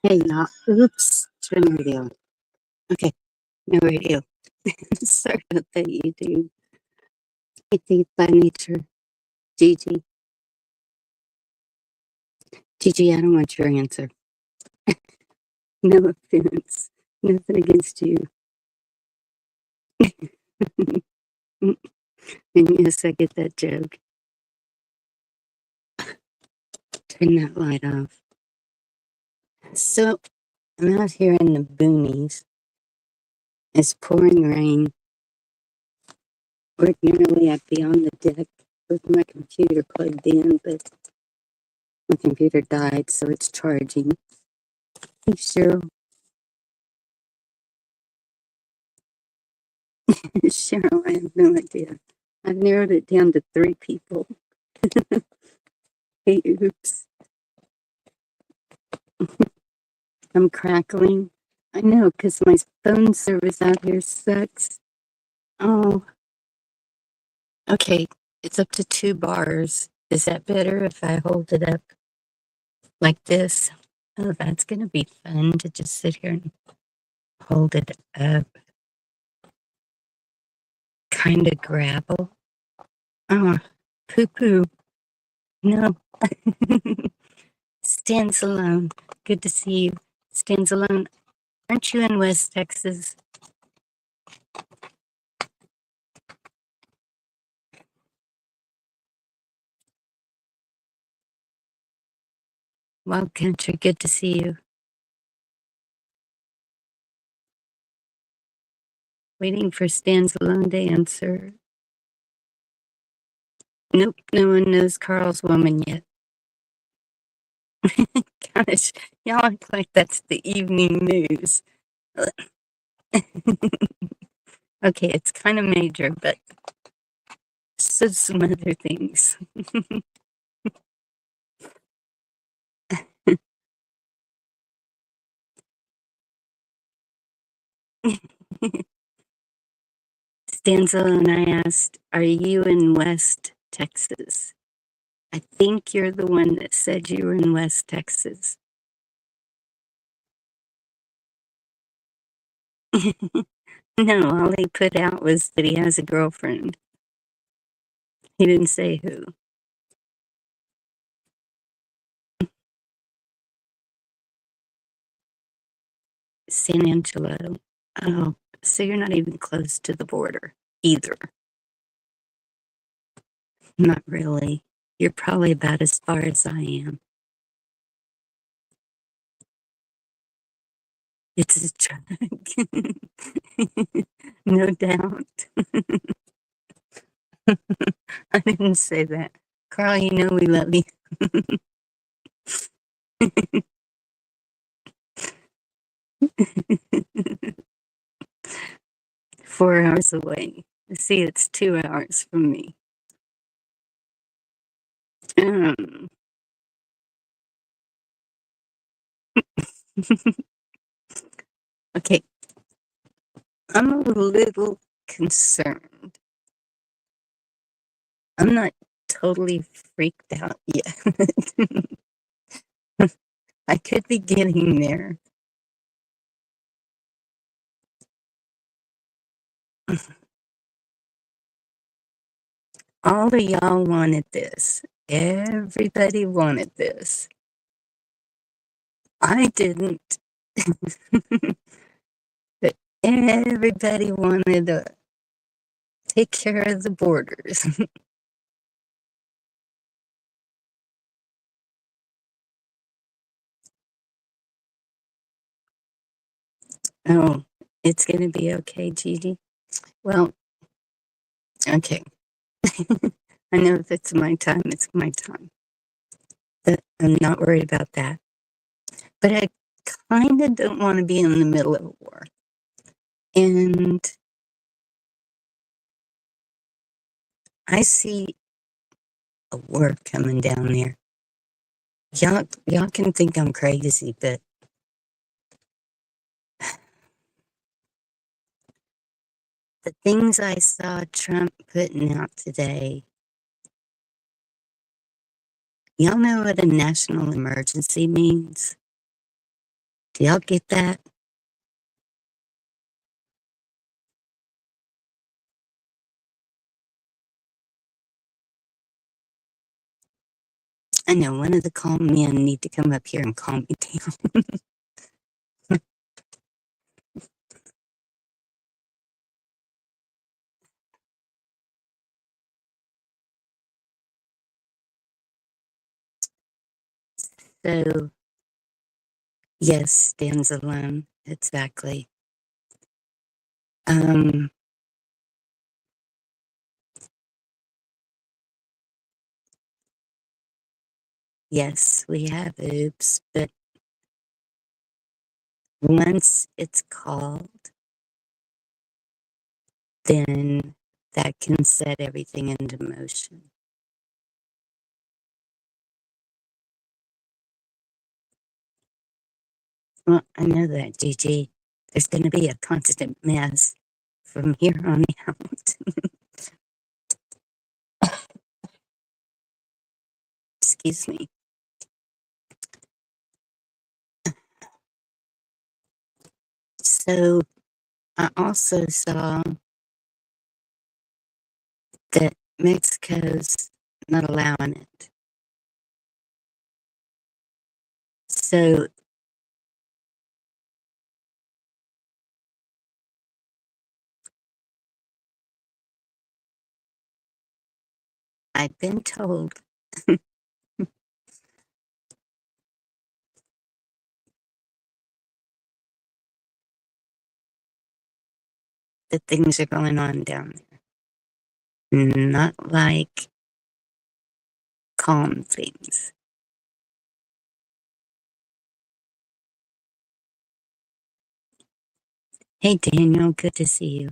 Hey, y'all. Oops. Turn the radio on. Okay. No radio. Sorry about that, YouTube. I think by nature. Gigi. Gigi, I don't want your answer. No offense. Nothing against you. And yes, I get that joke. Turn that light off. So, I'm out here in the boonies. It's pouring rain. Ordinarily, I'd be on the deck with my computer plugged in, but my computer died, so it's charging. Hey, Cheryl. Cheryl, I have no idea. I've narrowed it down to 3 people. Hey, oops. I'm crackling. I know, because my phone service out here sucks. Oh, okay. It's up to 2 bars. Is that better if I hold it up like this? Oh, that's going to be fun to just sit here and hold it up. Kind of grapple. Oh, poo-poo. No. Stands alone. Good to see you. Stands alone. Aren't you in West Texas? Wild Country, good to see you. Waiting for Stands Alone to answer. Nope, no one knows Carl's woman yet. Gosh, y'all act like that's the evening news. Okay, it's kind of major, but so some other things. Stands Alone, I asked, are you in West Texas? I think you're the one that said you were in West Texas. No, all he put out was that he has a girlfriend. He didn't say who. San Angelo. Oh, so you're not even close to the border either. Not really. You're probably about as far as I am. It's a truck. No doubt. I didn't say that. Carl, you know we love you. 4 hours away. See, it's 2 hours from me. Okay. I'm a little concerned. I'm not totally freaked out yet. I could be getting there. All of y'all wanted this. Everybody wanted this. I didn't. But everybody wanted to take care of the borders. Oh, it's going to be okay, Gigi. Well, okay. I know if it's my time, it's my time. But I'm not worried about that. But I kind of don't want to be in the middle of a war. And I see a war coming down there. Y'all can think I'm crazy, but the things I saw Trump putting out today, y'all know what a national emergency means? Do y'all get that? I know one of the calm men need to come up here and calm me down. So, yes, stands alone. Exactly. Um, yes, we have oops, but once it's called, then that can set everything into motion. Well, I know that, Gigi. There's going to be a constant mess from here on out. Excuse me. So I also saw that Mexico's not allowing it. So I've been told that things are going on down there. Not like calm things. Hey, Daniel, good to see you.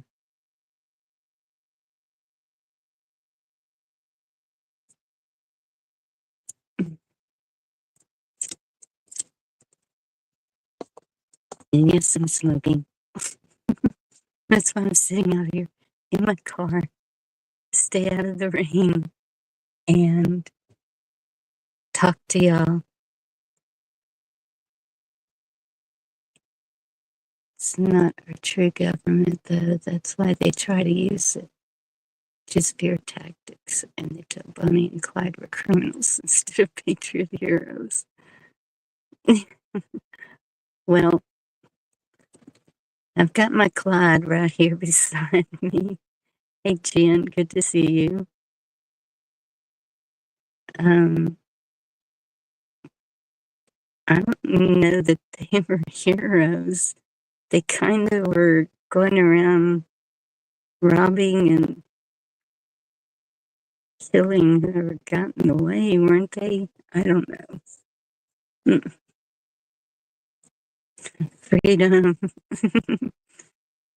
And yes, I'm smoking. That's why I'm sitting out here in my car. Stay out of the rain and talk to y'all. It's not our true government, though. That's why they try to use it. Just fear tactics. And they tell Bonnie and Clyde were criminals instead of patriot heroes. Well, I've got my Clyde right here beside me. Hey, Jen, good to see you. I don't know that they were heroes. They kind of were going around robbing and killing whoever got in the way, weren't they? I don't know. Freedom.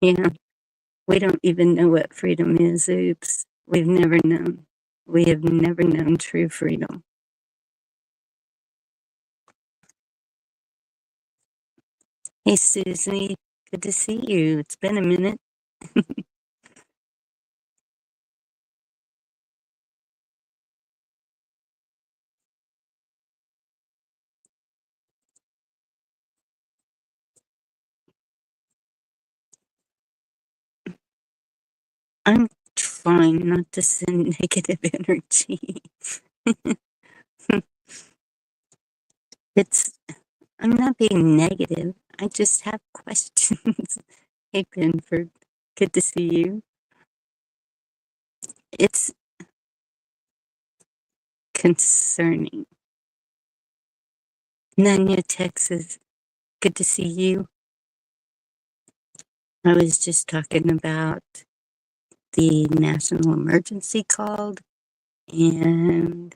Yeah, we don't even know what freedom is. Oops. We've never known. We have never known true freedom. Hey, Susie. Good to see you. It's been a minute. I'm trying not to send negative energy. It's, I'm not being negative. I just have questions. Hey, Benford. Good to see you. It's concerning. Nanya, Texas. Good to see you. I was just talking about the national emergency called and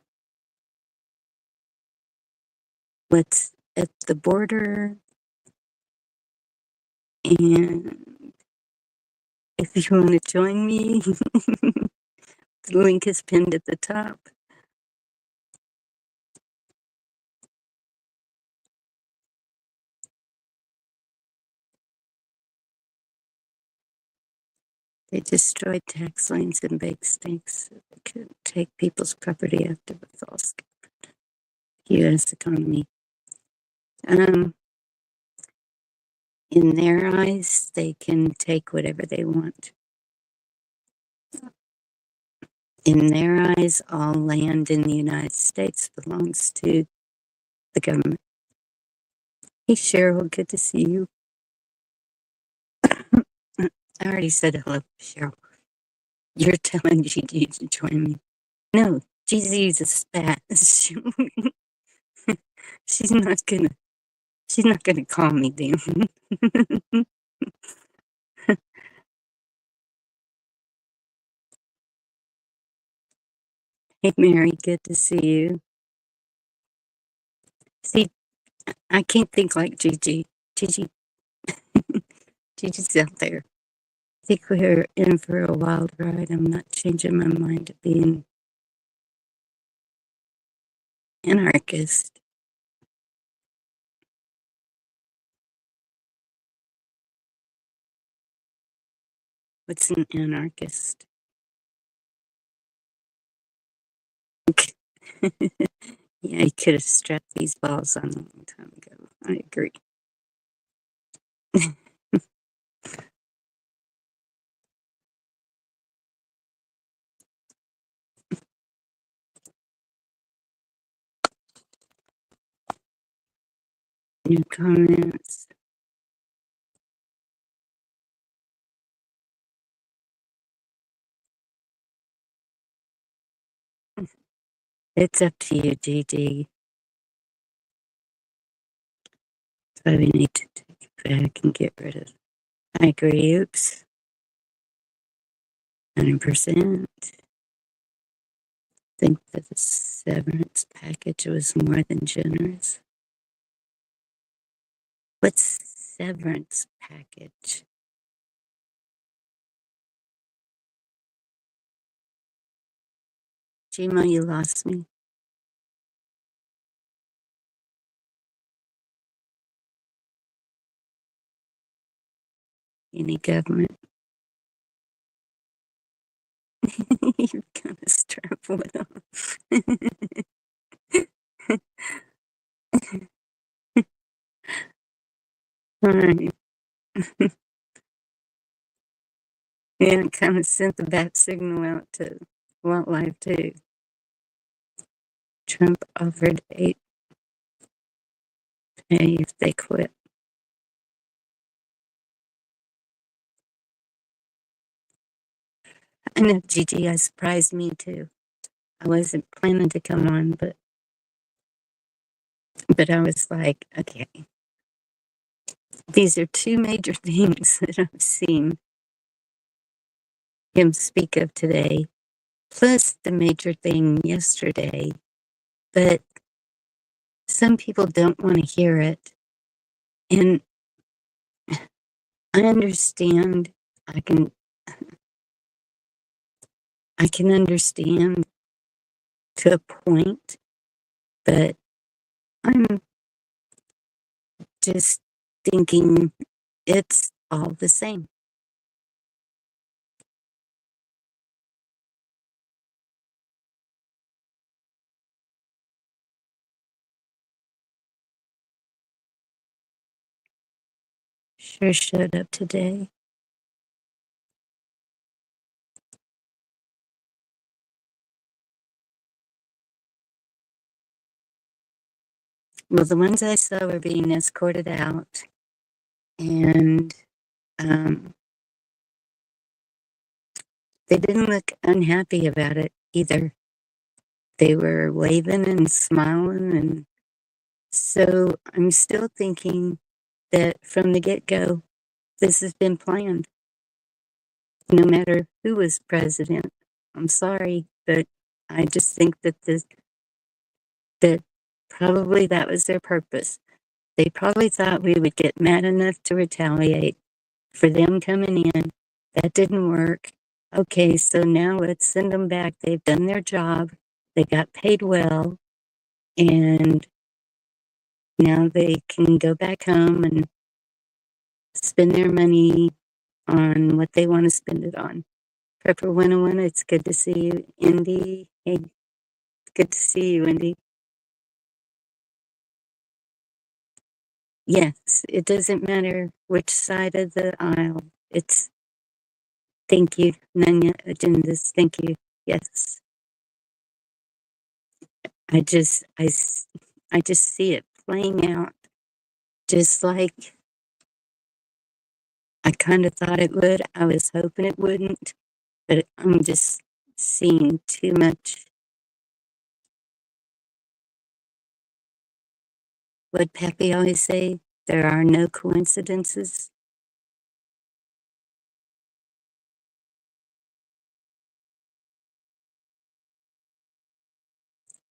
what's at the border. And if you want to join me, the link is pinned at the top. They destroyed tax liens and bake stakes so they could take people's property after the false U.S. economy. in their eyes, they can take whatever they want. In their eyes, all land in the United States belongs to the government. Hey, Cheryl, good to see you. I already said hello, Cheryl. You're telling Gigi to join me. No, Gigi's a spat. She's not gonna call me, damn. Hey, Mary, good to see you. See, I can't think like Gigi. Gigi's out there. I think we're in for a wild ride. I'm not changing my mind to being anarchist. What's an anarchist? Yeah, I could have strapped these balls on a long time ago. I agree. New comments. It's up to you, Gigi. So we need to take it back and get rid of it. I agree. Oops. 100%. Think that the severance package was more than generous. What's severance package? Gma, you lost me. Any government? You're gonna strap one on. All right. And kind of sent the bat signal out to wildlife too. Trump offered 8 pay if they quit. I know, Gigi, I surprised me too. I wasn't planning to come on, but I was like, okay, these are 2 major things that I've seen him speak of today, plus the major thing yesterday. But some people don't want to hear it. And I understand. I can understand to a point, but I'm just thinking it's all the same. Sure showed up today. Well, the ones I saw were being escorted out, and they didn't look unhappy about it either. They were waving and smiling, and so I'm still thinking that from the get-go, this has been planned. No matter who was president. I'm sorry, but I just think that probably that was their purpose. They probably thought we would get mad enough to retaliate for them coming in. That didn't work. Okay, so now let's send them back. They've done their job. They got paid well. And now they can go back home and spend their money on what they want to spend it on. Prepper 101, it's good to see you. Indy, hey, good to see you, Indy. Yes, it doesn't matter which side of the aisle. It's thank you, Nanya Agendas. Thank you. Yes. I just see it playing out just like I kind of thought it would. I was hoping it wouldn't, but I'm just seeing too much. What Pappy always say, there are no coincidences.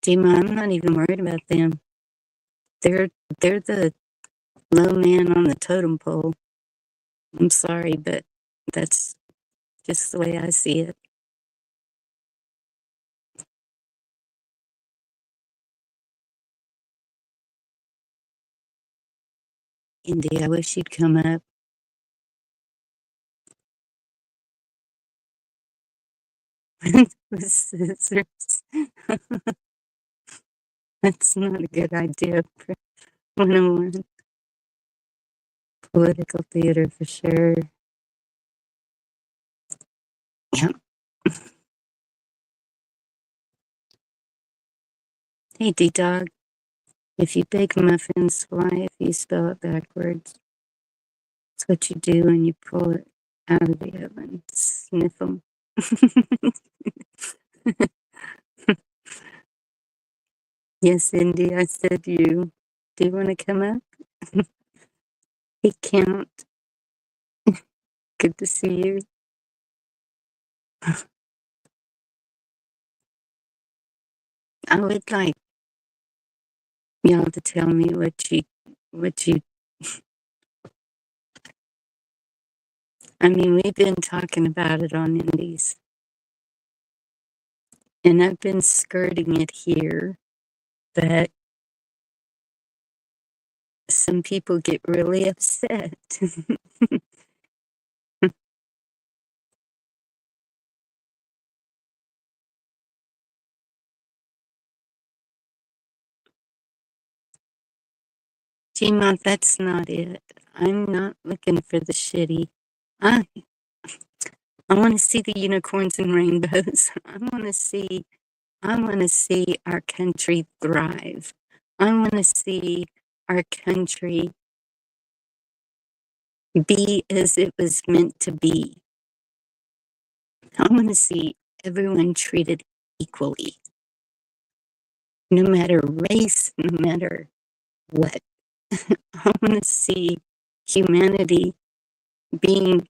Dima, I'm not even worried about them. They're they're the low man on the totem pole. I'm sorry, but that's just the way I see it. Indy, I wish you'd come up. With scissors. That's not a good idea for 101. Political theater for sure. Yep. Hey, D-Dog, if you bake muffins, why if you spell it backwards? It's what you do when you pull it out of the oven. Sniff them. Yes, Indy, I said you. Do you want to come up? He can't. Good to see you. I would like y'all to tell me what you, I mean, we've been talking about it on Indies, and I've been skirting it here, but some people get really upset. Gmont, that's not it. I'm not looking for the shitty. I I want to see the unicorns and rainbows. I want to see our country thrive. I want to see our country be as it was meant to be. I want to see everyone treated equally, no matter race, no matter what. I want to see humanity being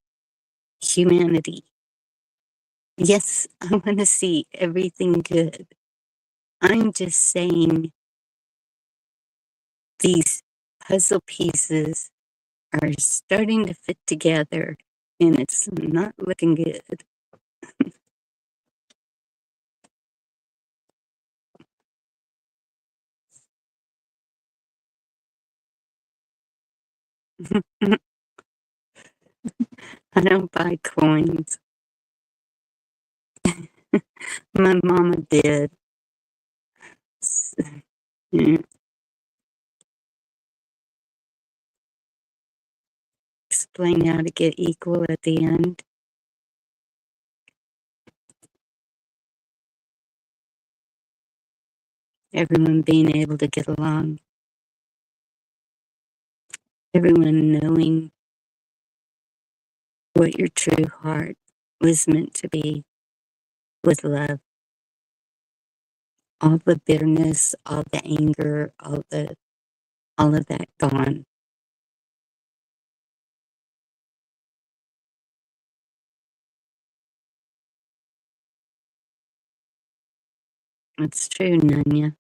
humanity. Yes, I want to see everything good. I'm just saying these puzzle pieces are starting to fit together and it's not looking good. I don't buy coins. My mama did. Yeah, explain how to get equal at the end. Everyone being able to get along. Everyone knowing what your true heart was meant to be with love. All the bitterness, all the anger, all of that gone. It's true, Nanya.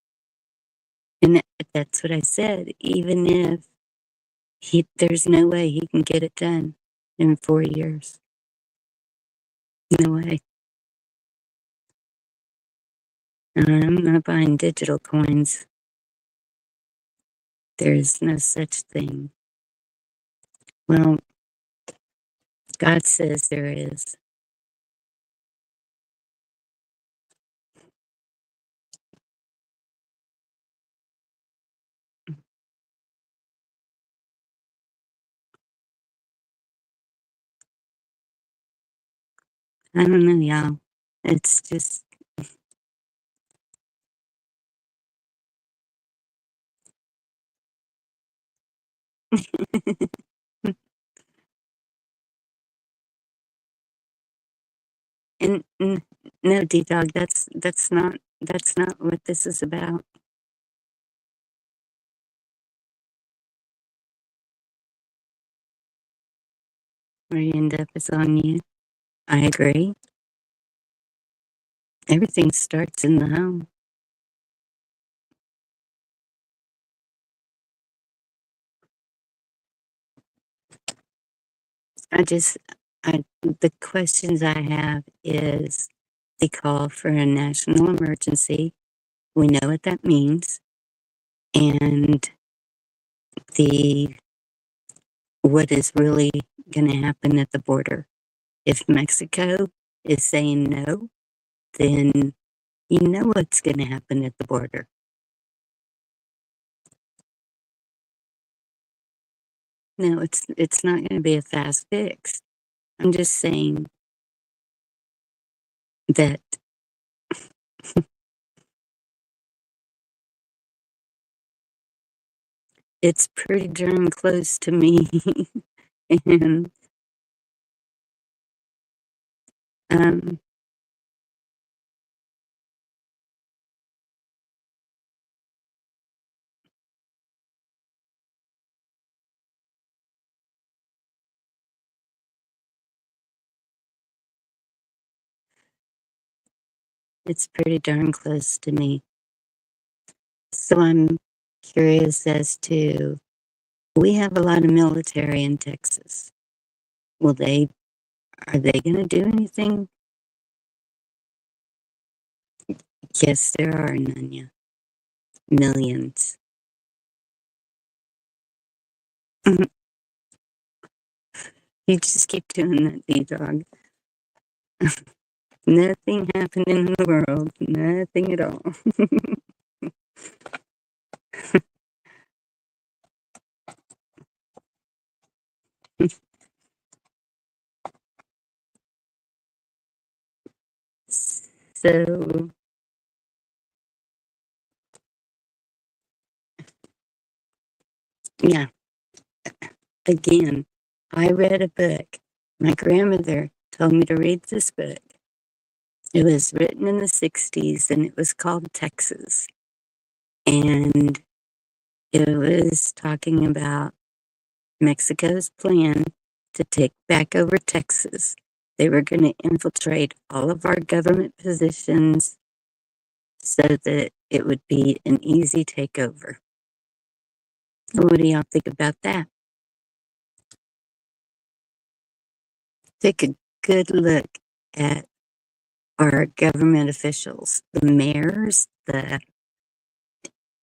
And that's what I said. Even if there's no way he can get it done in 4 years. No way. I'm not buying digital coins. There's no such thing. Well, God says there is. I don't know, y'all. It's just and no, D Dog, that's not what this is about. Where you end up is on you. I agree. Everything starts in the home. I just, the questions I have is they call for a national emergency. We know what that means. And the, what is really going to happen at the border. If Mexico is saying no, then you know what's going to happen at the border. No, it's not going to be a fast fix. I'm just saying that it's pretty darn close to me. And um, it's pretty darn close to me. So I'm curious as to, we have a lot of military in Texas. Will they, are they going to do anything? Yes, there are, Nanya. Millions. You just keep doing that, D-Dog. Nothing happening in the world. Nothing at all. So, yeah, again, I read a book. My grandmother told me to read this book. It was written in the 60s and it was called Texas. And it was talking about Mexico's plan to take back over Texas. They were going to infiltrate all of our government positions so that it would be an easy takeover. What do y'all think about that? Take a good look at our government officials, the mayors, the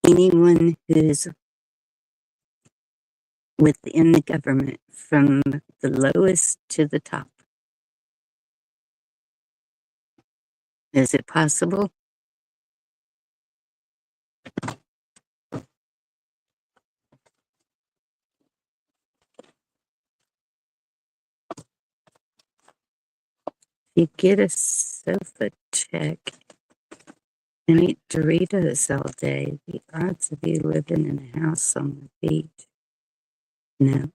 anyone who's within the government, from the lowest to the top. Is it possible? You get a sofa check and eat Doritos all day. The odds of you living in a house on the beach. No.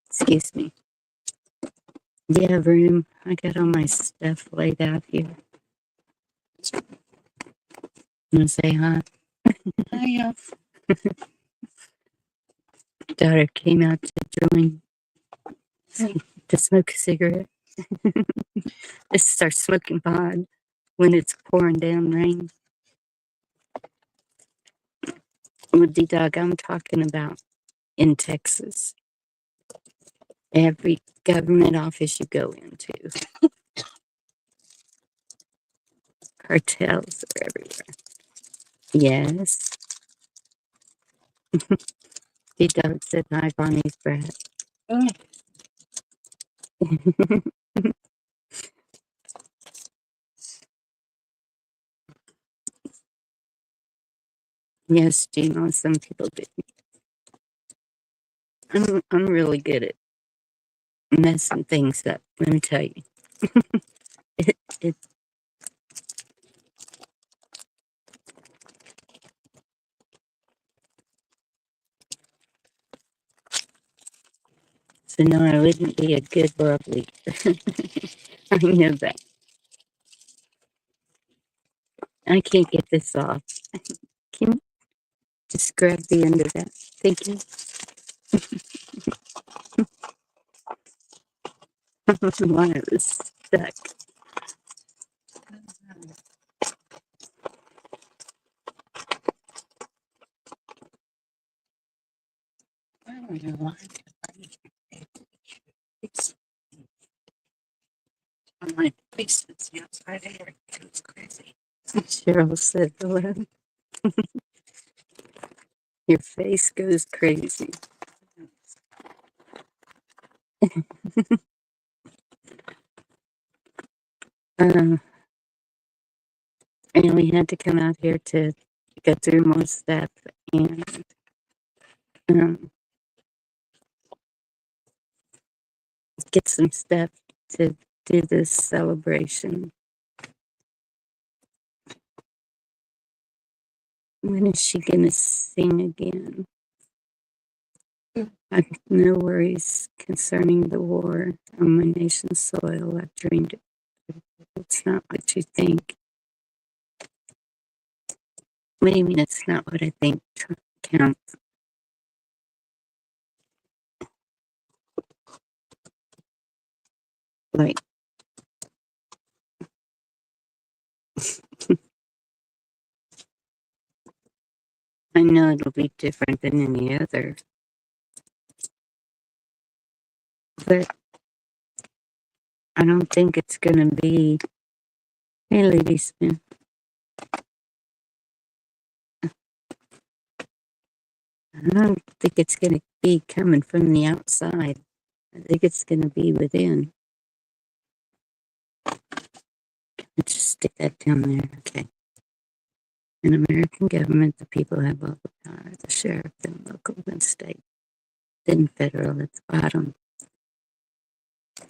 Excuse me. Do you have room? I got all my stuff laid out here. Want to say hi? Hi. Daughter came out to join to smoke a cigarette. This start smoking pot when it's pouring down rain. With the dog I'm talking about in Texas, every government office you go into, cartels are everywhere. Yes. The dog said hi, Bonnie's brat. Yes, Gino, some people do. I'm really good at messing things up, let me tell you. it, so no, I wouldn't be a good world leader. I know that. I can't get this off. Can you just grab the end of that? Thank you. Why it was stuck. I don't know why. It's on my face. It's the outside air. It's crazy. Cheryl said hello. Your face goes crazy. And we had to come out here to go through more stuff and get some stuff to do this celebration. When is she gonna sing again? I've no worries concerning the war on my nation's soil. I've dreamed it. It's not what you think. What do you mean it's not what I think counts? Like, I know it'll be different than any other, but I don't think it's gonna be. Hey, Lady Smith. I don't think it's gonna be coming from the outside. I think it's gonna be within. Let's just stick that down there. Okay. In American government, the people have all the power. The sheriff, then local, then state, then federal at the bottom.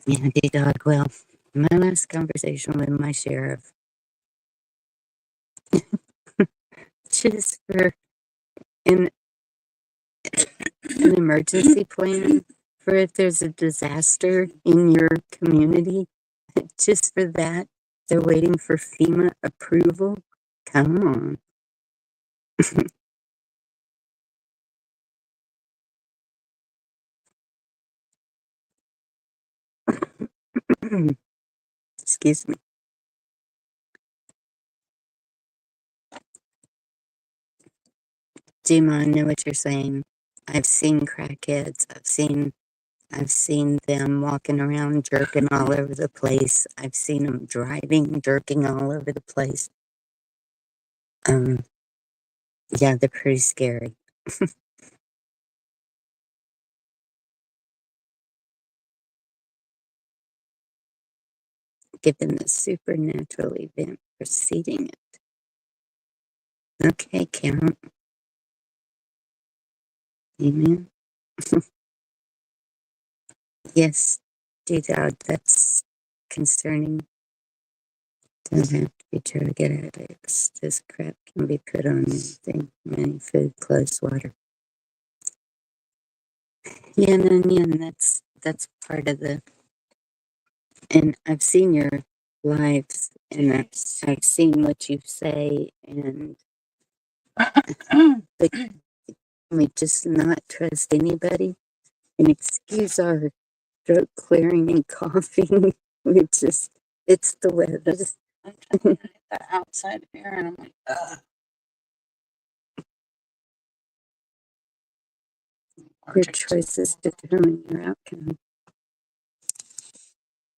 Yeah, dog. Well, my last conversation with my sheriff, just for an emergency plan for if there's a disaster in your community, just for that, they're waiting for FEMA approval. Come on. Excuse me. Jim, I know what you're saying. I've seen crackheads. I've seen them walking around jerking all over the place. I've seen them driving, jerking all over the place. Yeah, they're pretty scary. Given the supernatural event preceding it. Okay, count. Amen. Yes, D-Dog, that's concerning. Doesn't have to be true to get out of it. This crap can be put on anything, money, food, clothes, water. Yeah, and that's part of the. And I've seen your lives, and I've seen what you say, and but we just not trust anybody and excuse our throat clearing and coughing. We just, it's the weather. I'm trying to hit the outside air, and I'm like, ugh. Your choices determine your outcome.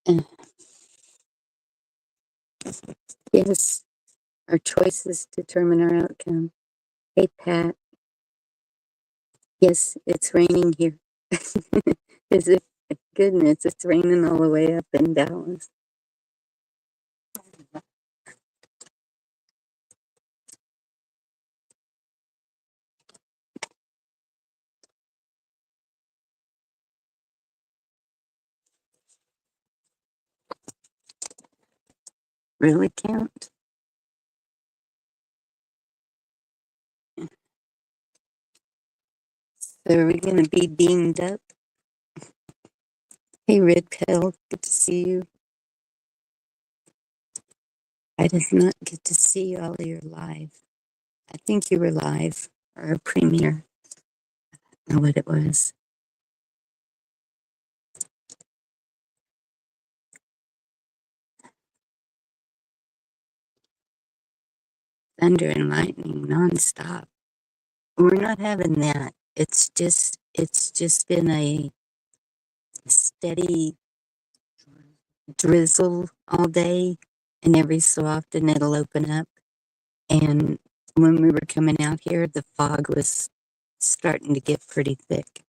And yes, our choices determine our outcome. Hey, Pat. Yes, it's raining here. Is it? Goodness, it's raining all the way up in Dallas. really can't. So are we going to be beamed up? Hey, Red Pill, good to see you. I did not get to see all of your live. I think you were live or a premiere. I don't know what it was. Thunder and lightning nonstop. We're not having that. It's just been a steady drizzle all day, and every so often it'll open up. And when we were coming out here, the fog was starting to get pretty thick.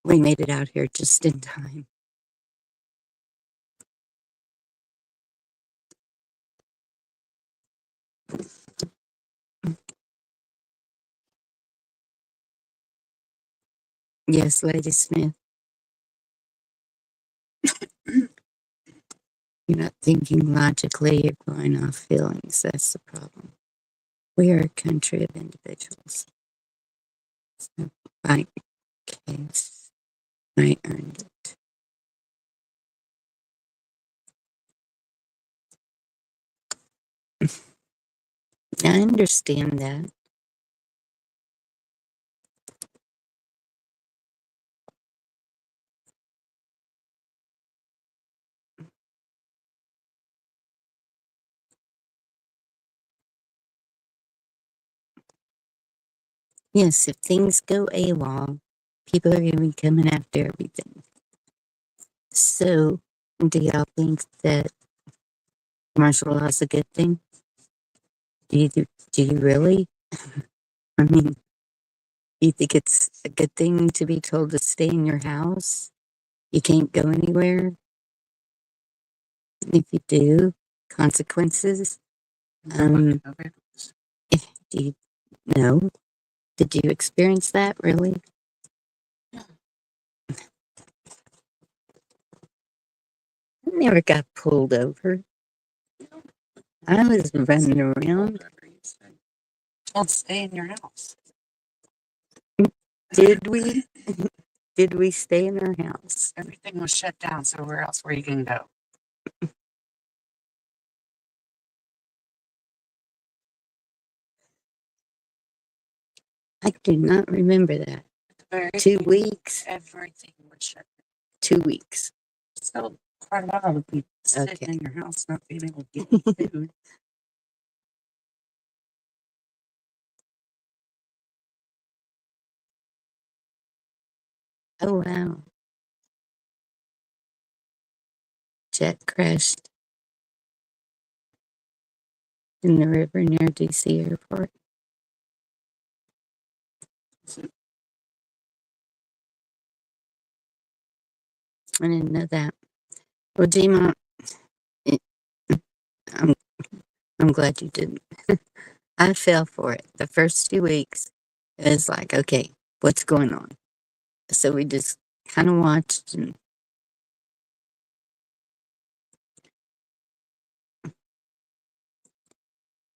We made it out here just in time. Yes, Lady Smith. You're not thinking logically, you're going off feelings. That's the problem. We are a country of individuals. So, by case, I earned it. I understand that. Yes, if things go AWOL, people are going to be coming after everything. So, do y'all think that martial law is a good thing? Do you really? I mean, you think it's a good thing to be told to stay in your house? You can't go anywhere? If you do, consequences? Do you know? Did you experience that, really? I never got pulled over. I was running around. Don't stay in your house. Did we? Did we stay in our house? Everything was shut down, so where else were you going to go? I do not remember that. 2 weeks? Everything was shut down. 2 weeks. Still quite a while to be sitting in your house not being able to get any food. Oh, wow. Jet crashed in the river near DC airport. I didn't know that. Well, Gma, I'm, I'm glad you didn't. I fell for it. The first 2 weeks, it was like, okay, what's going on? So we just kind of watched. And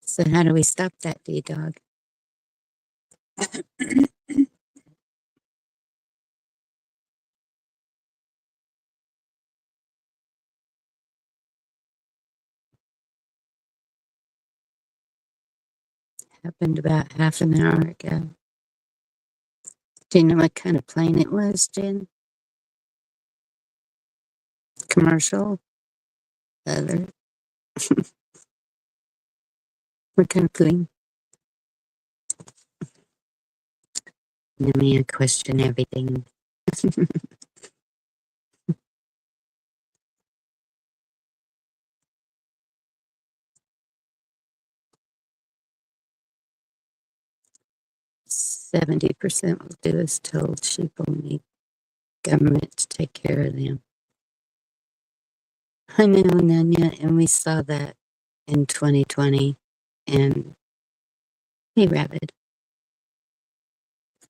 so how do we stop that, D-Dog? Happened about half an hour ago. Do you know what kind of plane it was, Jen? Commercial? Other? What kind of plane? Let me question everything. 70% will do as told. Sheep will need government to take care of them. I know, Nanya, and we saw that in 2020. And hey, Rabbit,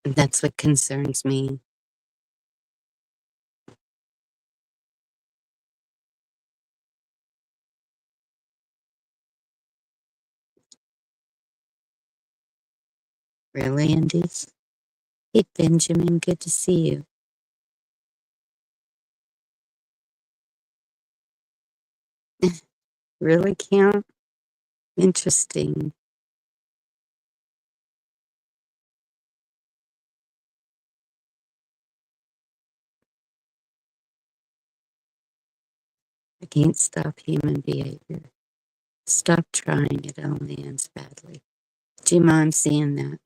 that's what concerns me. Really, Andy? Hey, Benjamin, good to see you. Really, Count? Interesting. I can't stop human behavior. Stop trying, it only ends badly. Gee, I'm seeing that.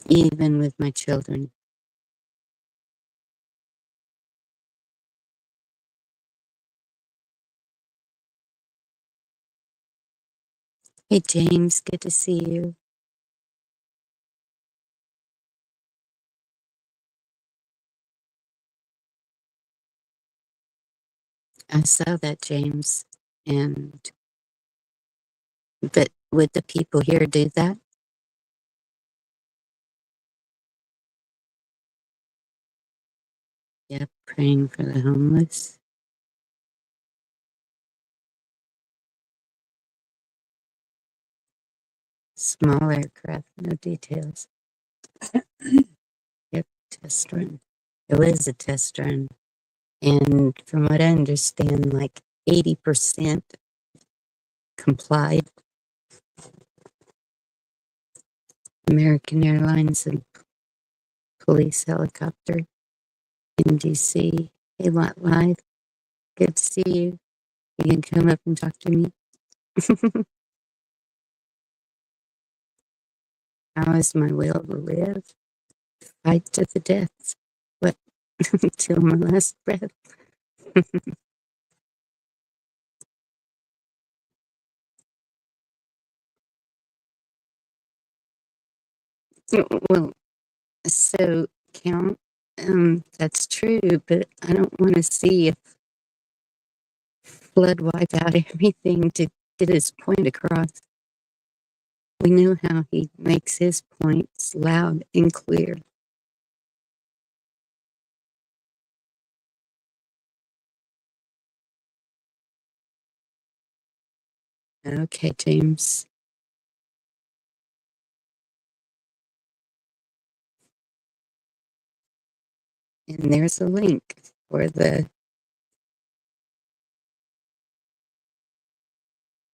Even with my children. Hey, James, good to see you. I saw that, James. But would the people here do that? Yep, praying for the homeless. Small aircraft, no details. Yep, test run. It was a test run. And from what I understand, like 80% complied. American Airlines and police helicopter in DC. Hey, Lot Live. Good to see you. You can come up and talk to me. How is my will to live? Fight to the death. What? Till my last breath. Well, so Count, that's true, but I don't want to see a flood wipe out everything to get his point across. We know how he makes his points loud and clear. Okay, James. And there's a link for the.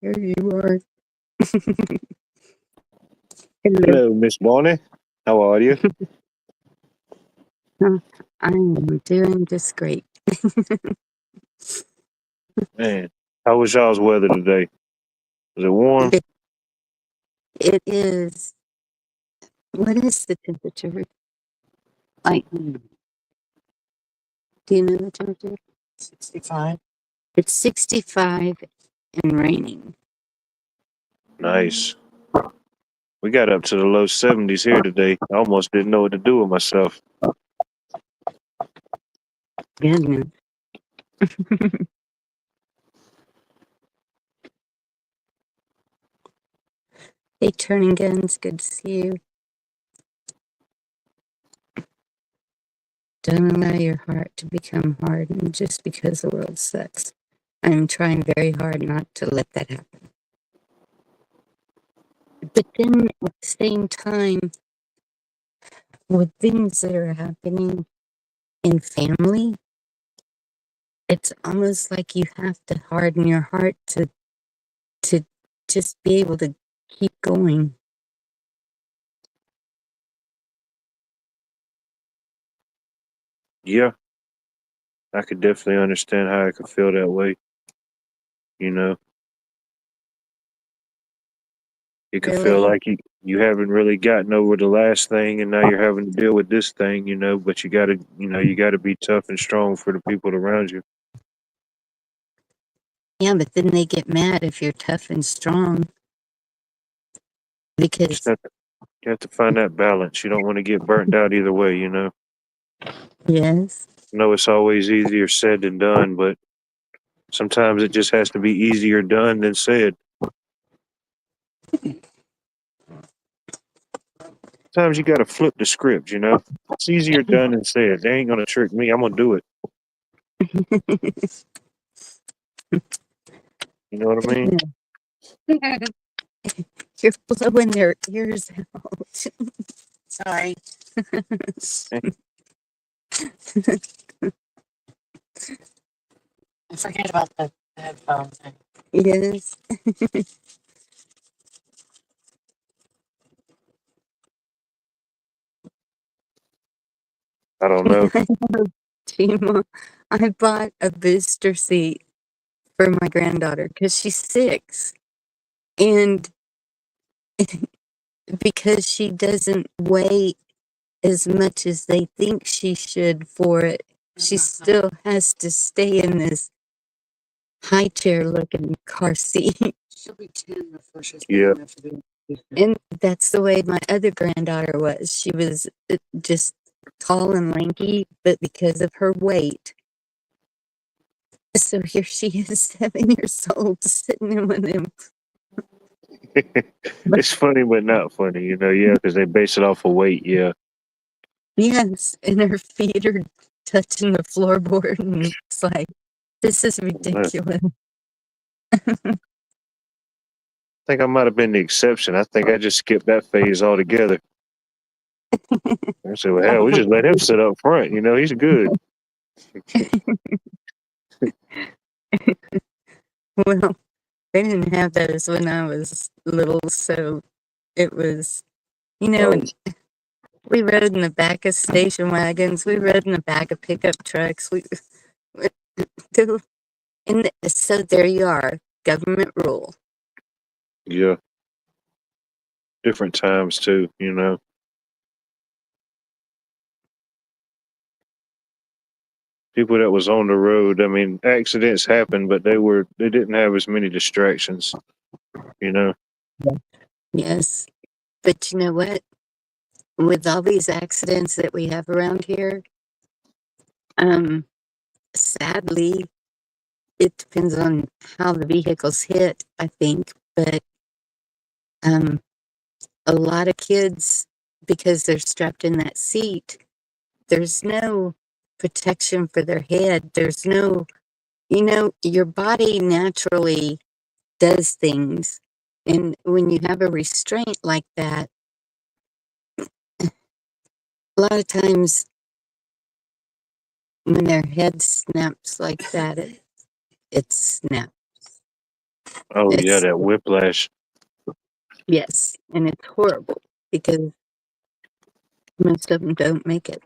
Here you are. Hello. Hello, Miss Bonnie. How are you? I'm doing just great. Man, how was y'all's weather today? Was it warm? It is. What is the temperature? Like, do you know the temperature? 65. It's 65 and raining. Nice. We got up to the low 70s here today. I almost didn't know what to do with myself. Goodness. Hey, Turning Guns, good to see you. Don't allow your heart to become hardened just because the world sucks. I'm trying very hard not to let that happen. But then at the same time, with things that are happening in family, it's almost like you have to harden your heart to just be able to keep going. Yeah, I could definitely understand how I could feel that way. You know, you could feel Really? like you haven't really gotten over the last thing and now you're having to deal with this thing, but you gotta be tough and strong for the people around you. Yeah, but then they get mad if you're tough and strong Just because, you have to find that balance. You don't want to get burnt out either way, yes. I know it's always easier said than done, but sometimes it just has to be easier done than said. Sometimes you got to flip the script. It's easier done than said. They ain't going to trick me. I'm going to do it. You know what I mean? You're blowing their ears out. Sorry. I forget about the headphones. Yes. I don't know. Tima, I bought a booster seat for my granddaughter because she's 6. And because she doesn't weigh as much as they think she should for it, she still has to stay in this high chair looking car seat. She'll be 10 before she's Yeah. big enough to be. And that's the way my other granddaughter was. She was just tall and lanky, but because of her weight. So here she is, 7 years old, sitting in with him. It's funny, but not funny, you know. Yeah, because they base it off of weight. Yeah. Yes, and her feet are touching the floorboard, and it's like, this is ridiculous. I think I might have been the exception. I think I just skipped that phase altogether. I said, well, hell, we just let him sit up front. You know, he's good. Well, they didn't have those when I was little, so it was, Oh, and we rode in the back of station wagons. We rode in the back of pickup trucks. So there you are, government rule. yeah. Different times, too, you know. People that was on the road, I mean, accidents happen, but they didn't have as many distractions, you know. Yes, but you know what? With all these accidents that we have around here, sadly, it depends on how the vehicles hit, I think, but a lot of kids, because they're strapped in that seat, there's no protection for their head. There's no, your body naturally does things. And when you have a restraint like that, a lot of times when their head snaps like that, it snaps. Oh, yeah, It's, that whiplash. yes, and it's horrible because most of them don't make it.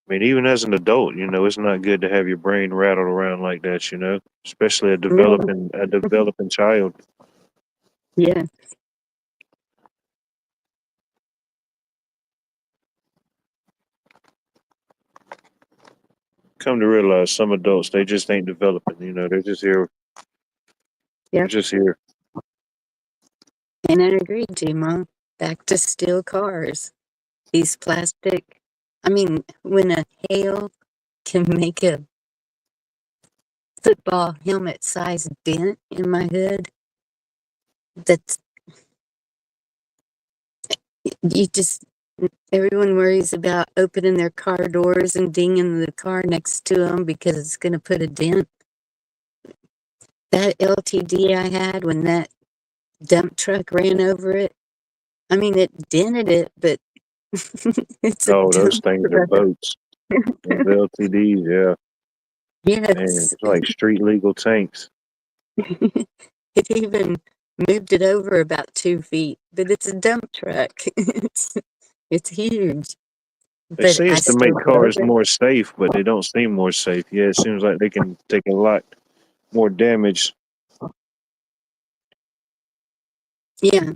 I mean, even as an adult, you know, it's not good to have your brain rattled around like that, you know, especially a developing child. Yeah. Come to realize some adults, they just ain't developing, you know, they're just here. They're Yep. just here. And I agree, G-Mom. Back to steel cars. These plastic, when a hail can make a football helmet size dent in my hood, that's, you just, everyone worries about opening their car doors and dinging the car next to them because it's going to put a dent. That LTD I had when that dump truck ran over it, it dented it, but it's a Oh, those dump things are truck. boats. Those LTDs, yeah. Man, Yes. it's like street legal tanks. It even moved it over about 2 feet, but it's a dump truck. It's huge. It But I seems to make still drove cars it. more safe, but they don't seem more safe. Yeah, it seems like they can take a lot more damage. Yeah.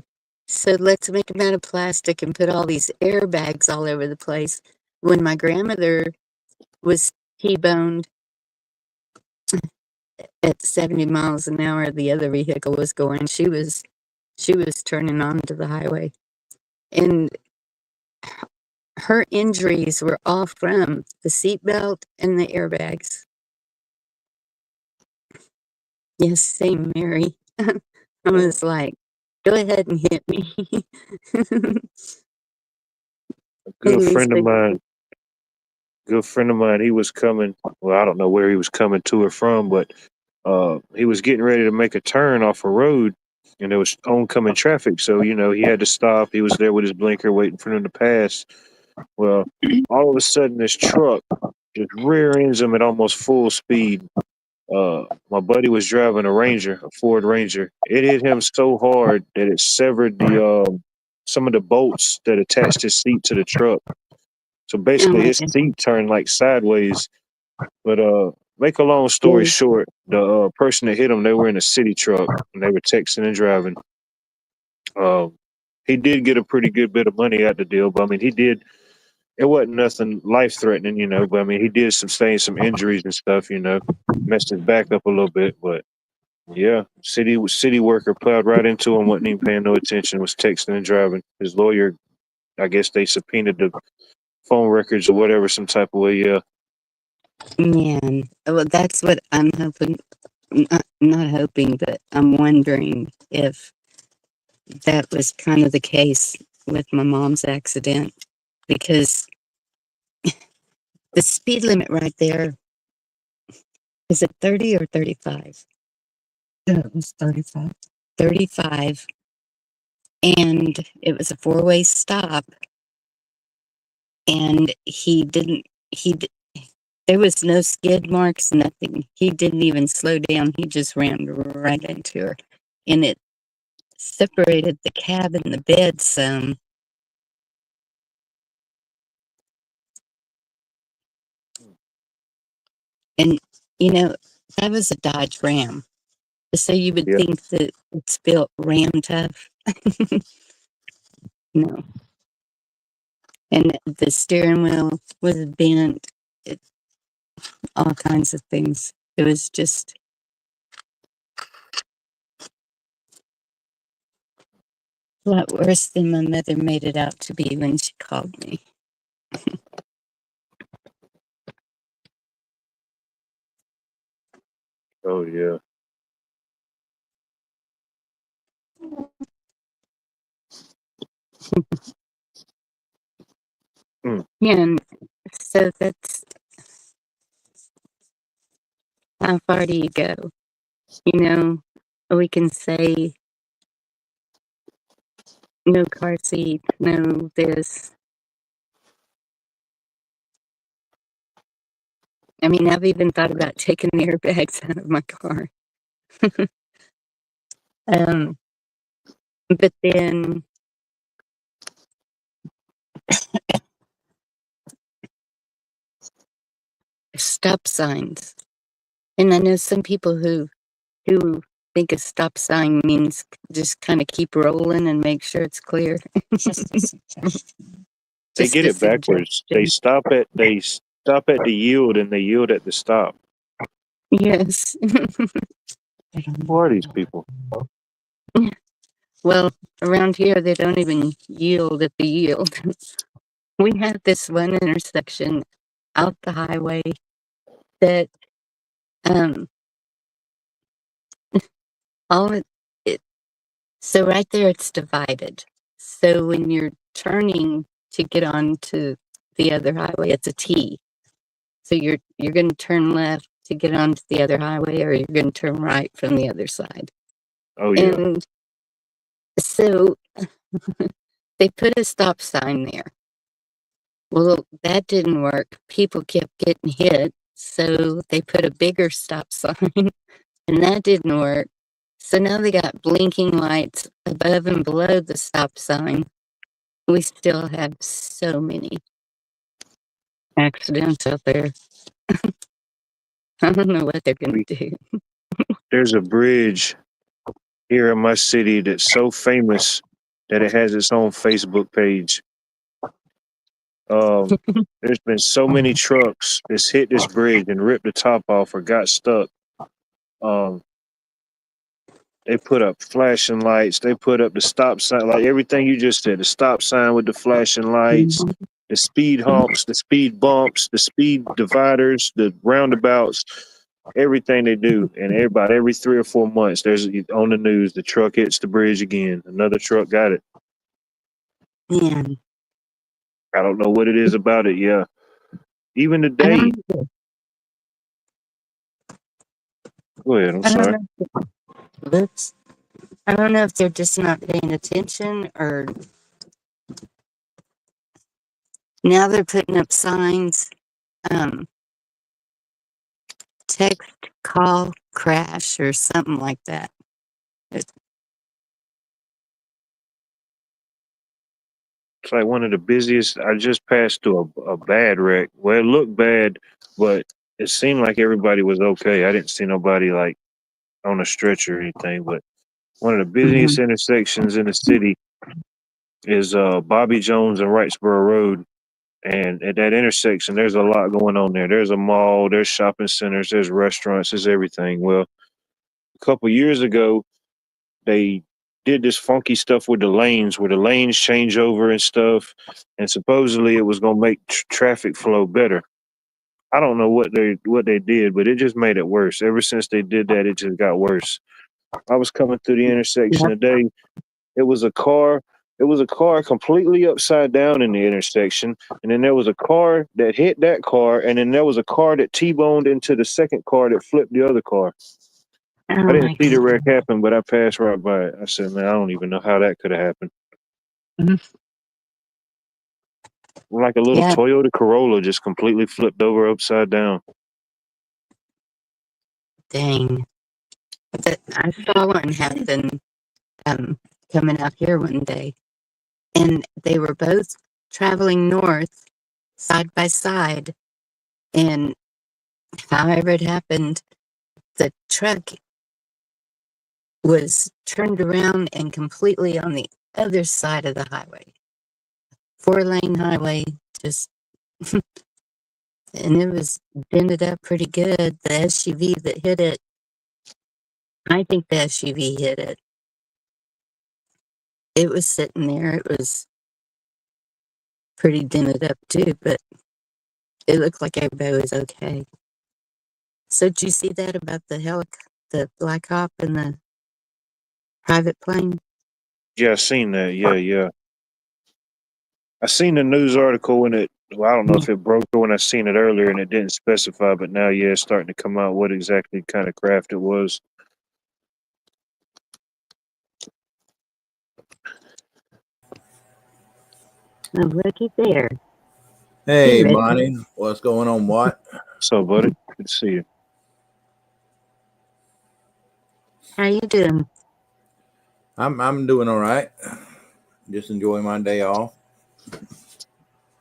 So let's make them out of plastic and put all these airbags all over the place. When my grandmother was T-boned at 70 miles an hour, the other vehicle was going. She was turning onto the highway. And her injuries were all from the seatbelt and the airbags. Yes, same, Mary. I was like, go ahead and hit me. A At least they, good friend of mine, he was coming. Well, I don't know where he was coming to or from, but He was getting ready to make a turn off a road, and there was oncoming traffic. So he had to stop. He was there with his blinker, waiting for them to pass. Well, all of a sudden, this truck just rear ends him at almost full speed. My buddy was driving a Ranger, a Ford Ranger. It hit him so hard that it severed the some of the bolts that attached his seat to the truck. So Oh basically, my his goodness. seat turned like sideways. But make a long story Mm. short, the person that hit him, they were in a city truck and they were texting and driving. Um, he did get a pretty good bit of money out the deal, but I mean, he did. It wasn't nothing life threatening, But I mean, he did sustain some injuries and stuff, messed his back up a little bit. But yeah, city worker plowed right into him, wasn't even paying no attention, was texting and driving. His lawyer, I guess they subpoenaed the phone records or whatever, some type of way. Yeah, Man, well, that's what I'm hoping. Not hoping, but I'm wondering if that was kind of the case with my mom's accident, because the speed limit right there is it 30 or 35? Yeah, it was 35. 35, and it was a four-way stop, and there was no skid marks, nothing. He didn't even slow down. He just ran right into her, and it separated the cab and the bed some. And, you know, that was a Dodge Ram. So you would yeah. think that it's built Ram tough. No. And the steering wheel was bent, it, all kinds of things. It was just a lot worse than my mother made it out to be when she called me. Oh yeah. Hmm. Yeah, and so that's how far do you go? You know, we can say no car seat, no this. I mean, I've even thought about taking the airbags out of my car. um, but then stop signs. And I know some people who think a stop sign means just kind of keep rolling and make sure it's clear. Just a suggestion. They Just get a it backwards. They suggestion. stop at the yield and they yield at the stop. Yes. They don't Who are these people? Well, around here they don't even yield at the yield. We have this one intersection out the highway that um all it so right there it's divided. So when you're turning to get onto the other highway, it's a T. So you're going to turn left to get onto the other highway, or you're going to turn right from the other side. Oh yeah. And so they put a stop sign there. Well, that didn't work. People kept getting hit, so they put a bigger stop sign, and that didn't work. So now they got blinking lights above and below the stop sign. We still have so many accidents out there. I don't know what they're going to do. There's a bridge here in my city that's so famous that it has its own Facebook page. Um, there's been so many trucks that's hit this bridge and ripped the top off or got stuck. Um, they put up flashing lights. They put up the stop sign, like everything you just said. The stop sign with the flashing lights, the speed humps, the speed bumps, the speed dividers, the roundabouts. Everything they do, and every 3 or 4 months, there's on the news the truck hits the bridge again. Another truck got it. Man, I don't know what it is about it. Yeah, even I today, don't know. Go ahead. I'm I don't sorry. know. Whoops. I don't know if they're just not paying attention or now they're putting up signs, um, text, call, crash, or something like that. It- It's like one of the busiest. I just passed through a bad wreck. Well, it looked bad, but it seemed like everybody was okay. I didn't see nobody like on a stretcher or anything. But one of the busiest Mhm. intersections in the city is Bobby Jones and Wrightsboro Road. And at that intersection, there's a lot going on there. There's a mall, there's shopping centers, there's restaurants, there's everything. Well, a couple years ago, they did this funky stuff with the lanes, where the lanes change over and stuff, and supposedly it was gonna make traffic flow better. I don't know what they did, but it just made it worse. Ever since they did that, it just got worse. I was coming through the intersection Yep. today. It was a car. It was a car completely upside down in the intersection, and then there was a car that hit that car, and then there was a car that T-boned into the second car that flipped the other car. I Oh didn't my see the wreck God. happen, but I passed right by it. I said, "Man, I don't even know how that could have happened." Mhm. Like a little Yeah, Toyota Corolla just completely flipped over upside down. dang. But I saw one happen um, coming out here one day, and they were both traveling north side by side. And however it happened, the truck was turned around and completely on the other side of the highway. 4-lane highway, just, and it was dented up pretty good. The SUV that hit it, I think the SUV hit it. It was sitting there. It was pretty dented up too, but it looked like everybody was okay. So did you see that about the Black Hawk and the private plane? Yeah, I seen that. Yeah, yeah. I seen the news article when it. Well, I don't know if it broke or when I seen it earlier and it didn't specify, but now, yeah, it's starting to come out what exactly kind of craft it was. Oh, looky there. Hey, Hey, Red. Monty, what's going on? What? So, buddy, good to see you. How you doing? I'm doing all right. Just enjoying my day off.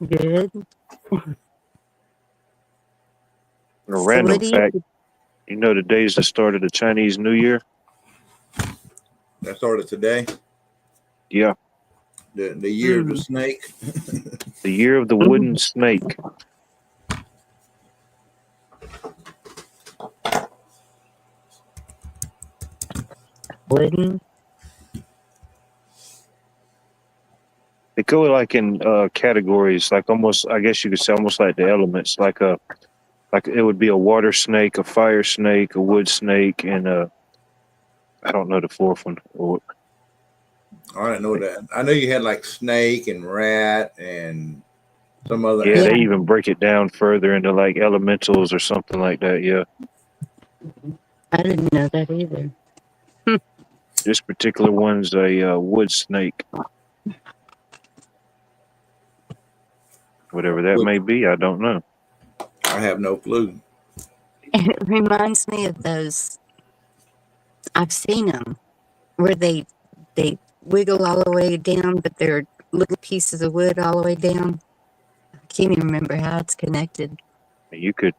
Good. A So random what do you fact, you know, today's the start of the Chinese New Year. That started today. Yeah, The year of the mm, snake. the year of the wooden snake. wooden? They go like in categories, like almost, I guess you could say, almost like the elements, like it would be a water snake, a fire snake, a wood snake, and I don't know the fourth one. I didn't know that. I know you had like snake and rat and some other Yeah, they Yeah, animal. even break it down further into like elementals or something like that. Yeah, I didn't know that either. this particular one's a wood snake, whatever that may be. I don't know. I have no clue. And it reminds me of those. I've seen them where they wiggle all the way down, but they're little pieces of wood all the way down. I can't even remember how it's connected. You could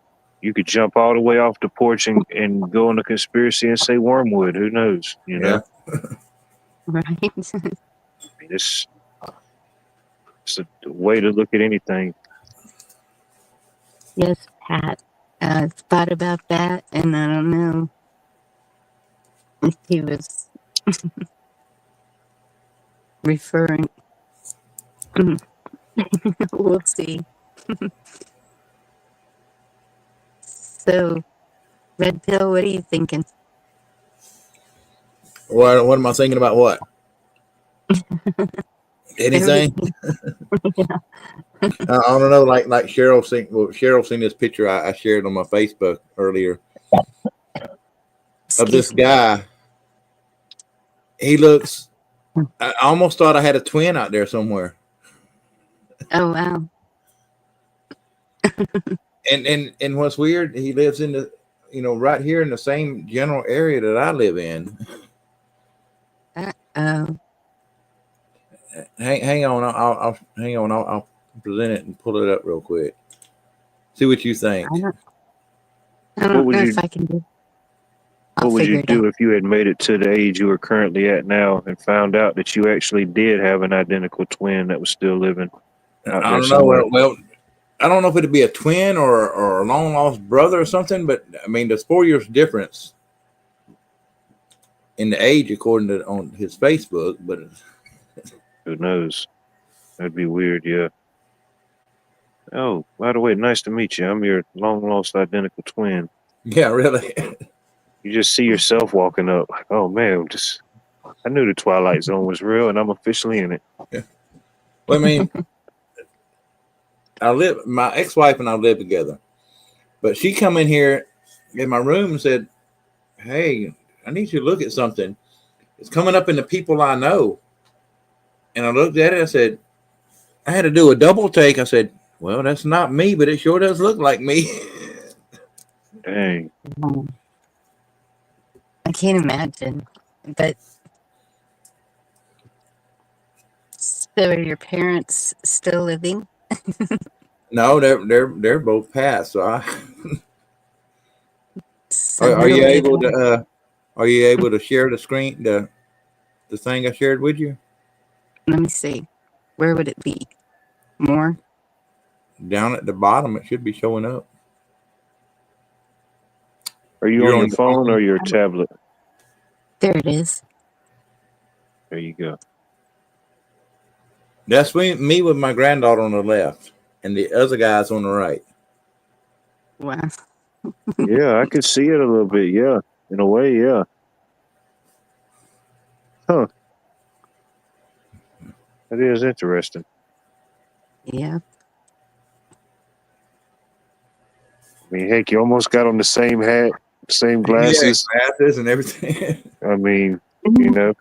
jump all the way off the porch and go on a conspiracy and say wormwood. Who knows? You know, Yeah. Right? I mean, it's a way to look at anything. Yes, Pat. I thought about that, and I don't know if he was referring. We'll see. So, Red Pill, what are you thinking? What am I thinking about? What? Anything? Everything. I don't know. Like Cheryl seen. Well, Cheryl seen this picture I shared on my Facebook earlier. of this Excuse me. guy. He looks. I almost thought I had a twin out there somewhere. Oh, wow. And what's weird, he lives in the, right here in the same general area that I live in. Oh, Hang on, I'll hang on. I'll present it and pull it up real quick. See what you think. I What don't would know you if I can do. I'll What would you figure it out. do if you had made it to the age you were currently at now and found out that you actually did have an identical twin that was still living out I there don't know. somewhere? Well, I don't know if it'd be a twin or a long lost brother or something, but I mean, there's 4 years difference in the age according to on his Facebook. But Who knows? That'd be weird, yeah. Oh, by the way, nice to meet you. I'm your long lost identical twin. yeah, really. You just see yourself walking up, like, oh man, I knew the Twilight Zone was real and I'm officially in it. Yeah. Well, I mean, my ex-wife and I live together, but she come in here in my room and said, "Hey, I need you to look at something. It's coming up in the people I know." And I looked at it. I said, I had to do a double take. I said, "Well, that's not me, but it sure does look like me." Dang. I can't imagine. But so are your parents still living? No, they're both passed. So So are no you way to. able to share the screen, the thing I shared with you? Let me see. Where would it be? More? Down at the bottom, it should be showing up. Are you You're on on your your phone phone? or your tablet? There it is. There you go. That's me with my granddaughter on the left, and the other guy's on the right. Wow. Yeah, I could see it a little bit. Yeah, in a way, yeah. Huh. That is interesting. Yeah. I mean, heck, you almost got on the same hat, same Yeah, glasses. glasses and everything. I mean, you know,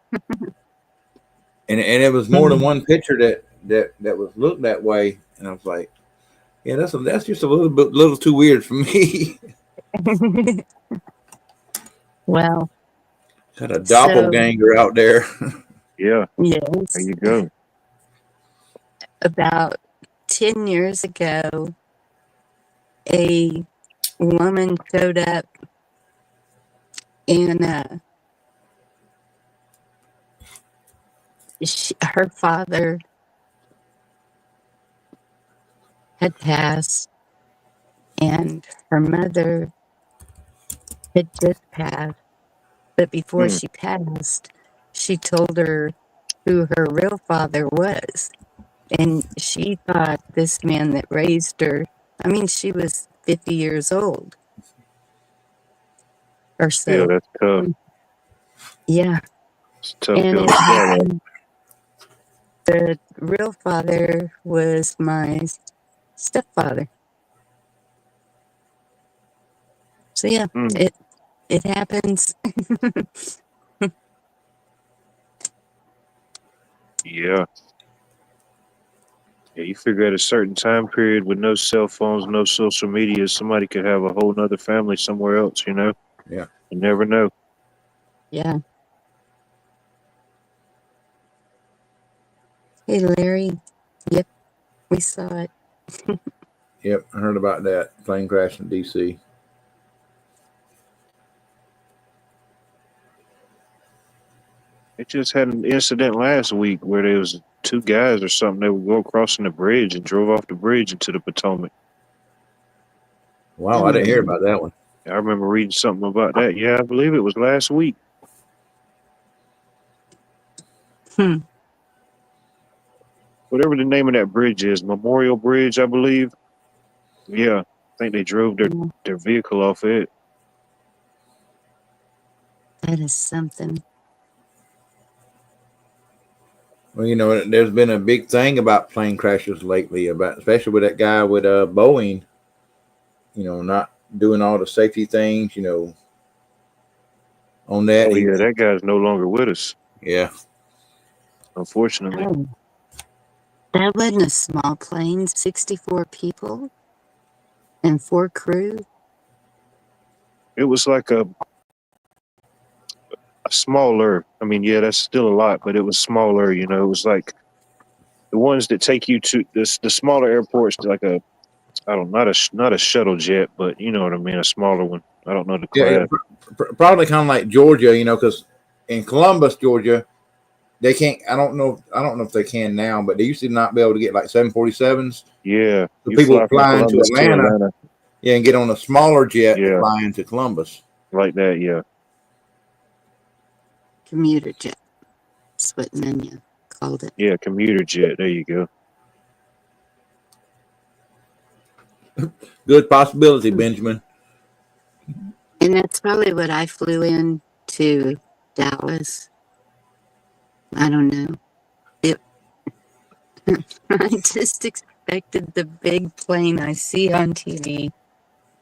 and it was more than one picture that was looked that way, and I was like, yeah, that's just a little too weird for me. Well, Got a so doppelganger out there. yeah, there yes, you go. about 10 years ago, a woman showed up and her father had passed and her mother had just passed. But before Hmm. she passed, she told her who her real father was. And she thought this man that raised her, I mean, she was 50 years old or Yeah, so. that's tough. Yeah. It's a tough And pill it to swallow. happened. The real father was my stepfather. So yeah, Hmm. it happens. Yeah. Yeah, you figure at a certain time period with no cell phones, no social media, somebody could have a whole nother family somewhere else, you know? Yeah. You never know. Yeah. Hey, Larry. Yep, we saw it. Yep, I heard about that plane crash in D.C. It just had an incident last week where there was two guys or something that would go crossing the bridge and drove off the bridge into the Potomac. Wow, Oh I my didn't hear goodness. about that one. I remember reading something about that. Yeah, I believe it was last week. Hmm. Whatever the name of that bridge is, Memorial Bridge, I believe. Yeah, I think they drove Yeah, their vehicle off it. that is something. Well, there's been a big thing about plane crashes lately, about especially with that guy with Boeing. Not doing all the safety things. on that. Oh yeah, that guy's no longer with us, Yeah. unfortunately. Oh, that wasn't a small plane. 64 people and 4 crew. It was like a smaller. I mean, yeah, that's still a lot, but it was smaller. You know, it was like the ones that take you to this the smaller airports, like a I don't not a shuttle jet, but you know what I mean, a smaller one. I don't know the Yeah, yeah. class. Probably kind of like Georgia, because in Columbus, Georgia, they can't. I don't know if they can now, but they used to not be able to get like 747s. Yeah, So you people fly would from fly into Columbus to Atlanta, Atlanta. yeah, and get on a smaller jet to Yeah, fly into Columbus. like that. Yeah, Commuter jet. That's what Nanya called it. yeah, commuter jet. There you go. Good possibility, Benjamin. And that's probably what I flew in to Dallas. I don't know. It, I just expected the big plane I see on TV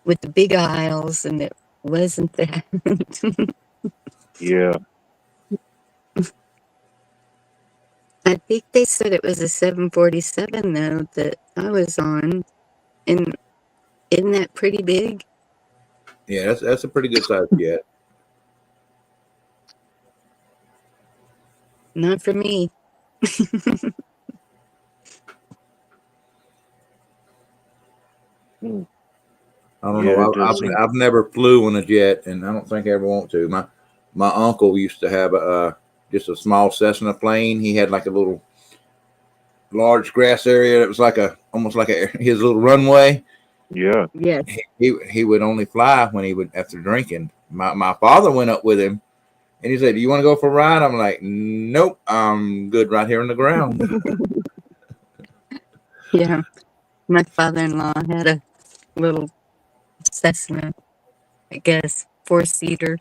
with the big aisles, and it wasn't that. Yeah, I think they said it was a 747 though that I was on, and isn't that pretty big? Yeah, that's a pretty good size jet. Not for me. mm, I don't yeah, know. that does seem. I've never flew on a jet, and I don't think I ever want to. My uncle used to have a just a small Cessna plane. He had like a little large grass area that was like a almost like a his little runway. Yeah, Yes. He would only fly when he would after drinking. My father went up with him, and he said, "Do you want to go for a ride?" I'm like, "Nope, I'm good right here on the ground." Yeah. My father-in-law had a little Cessna, I guess, 4-seater,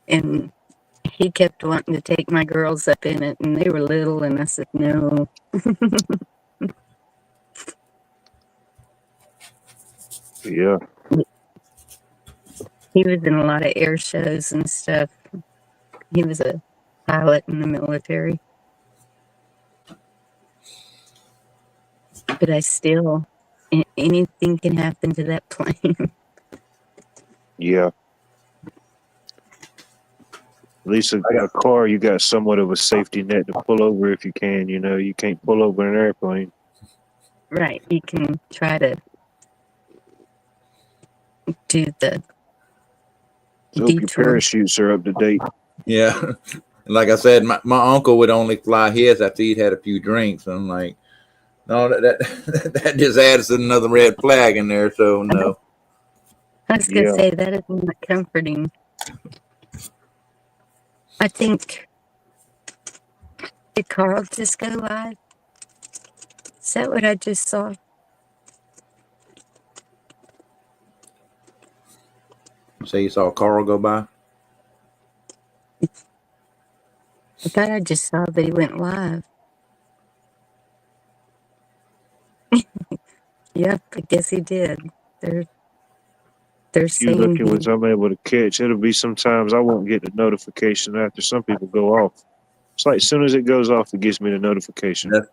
and he kept wanting to take my girls up in it, and they were little, and I said no. yeah, He was in a lot of air shows and stuff. He was a pilot in the military. But I still, anything can happen to that plane. yeah. At least a car, you got somewhat of a safety net to pull over if you can. You know, you can't pull over an airplane. Right. You can try to do the So hope your detour. parachutes are up to date. Yeah, like I said, my uncle would only fly his after he'd had a few drinks. I'm like, no, that just adds another red flag in there. So no. I was going to Yeah, say that is not comforting. I think, did Carl just go live? Is that what I just saw? Say you saw Carl go by. I thought I just saw that he went live. Yep, I guess he did. They're you saying looking he. was I'm able to catch. It'll be sometimes I won't get the notification after some people go off. It's like as soon as it goes off, it gives me the notification. That's,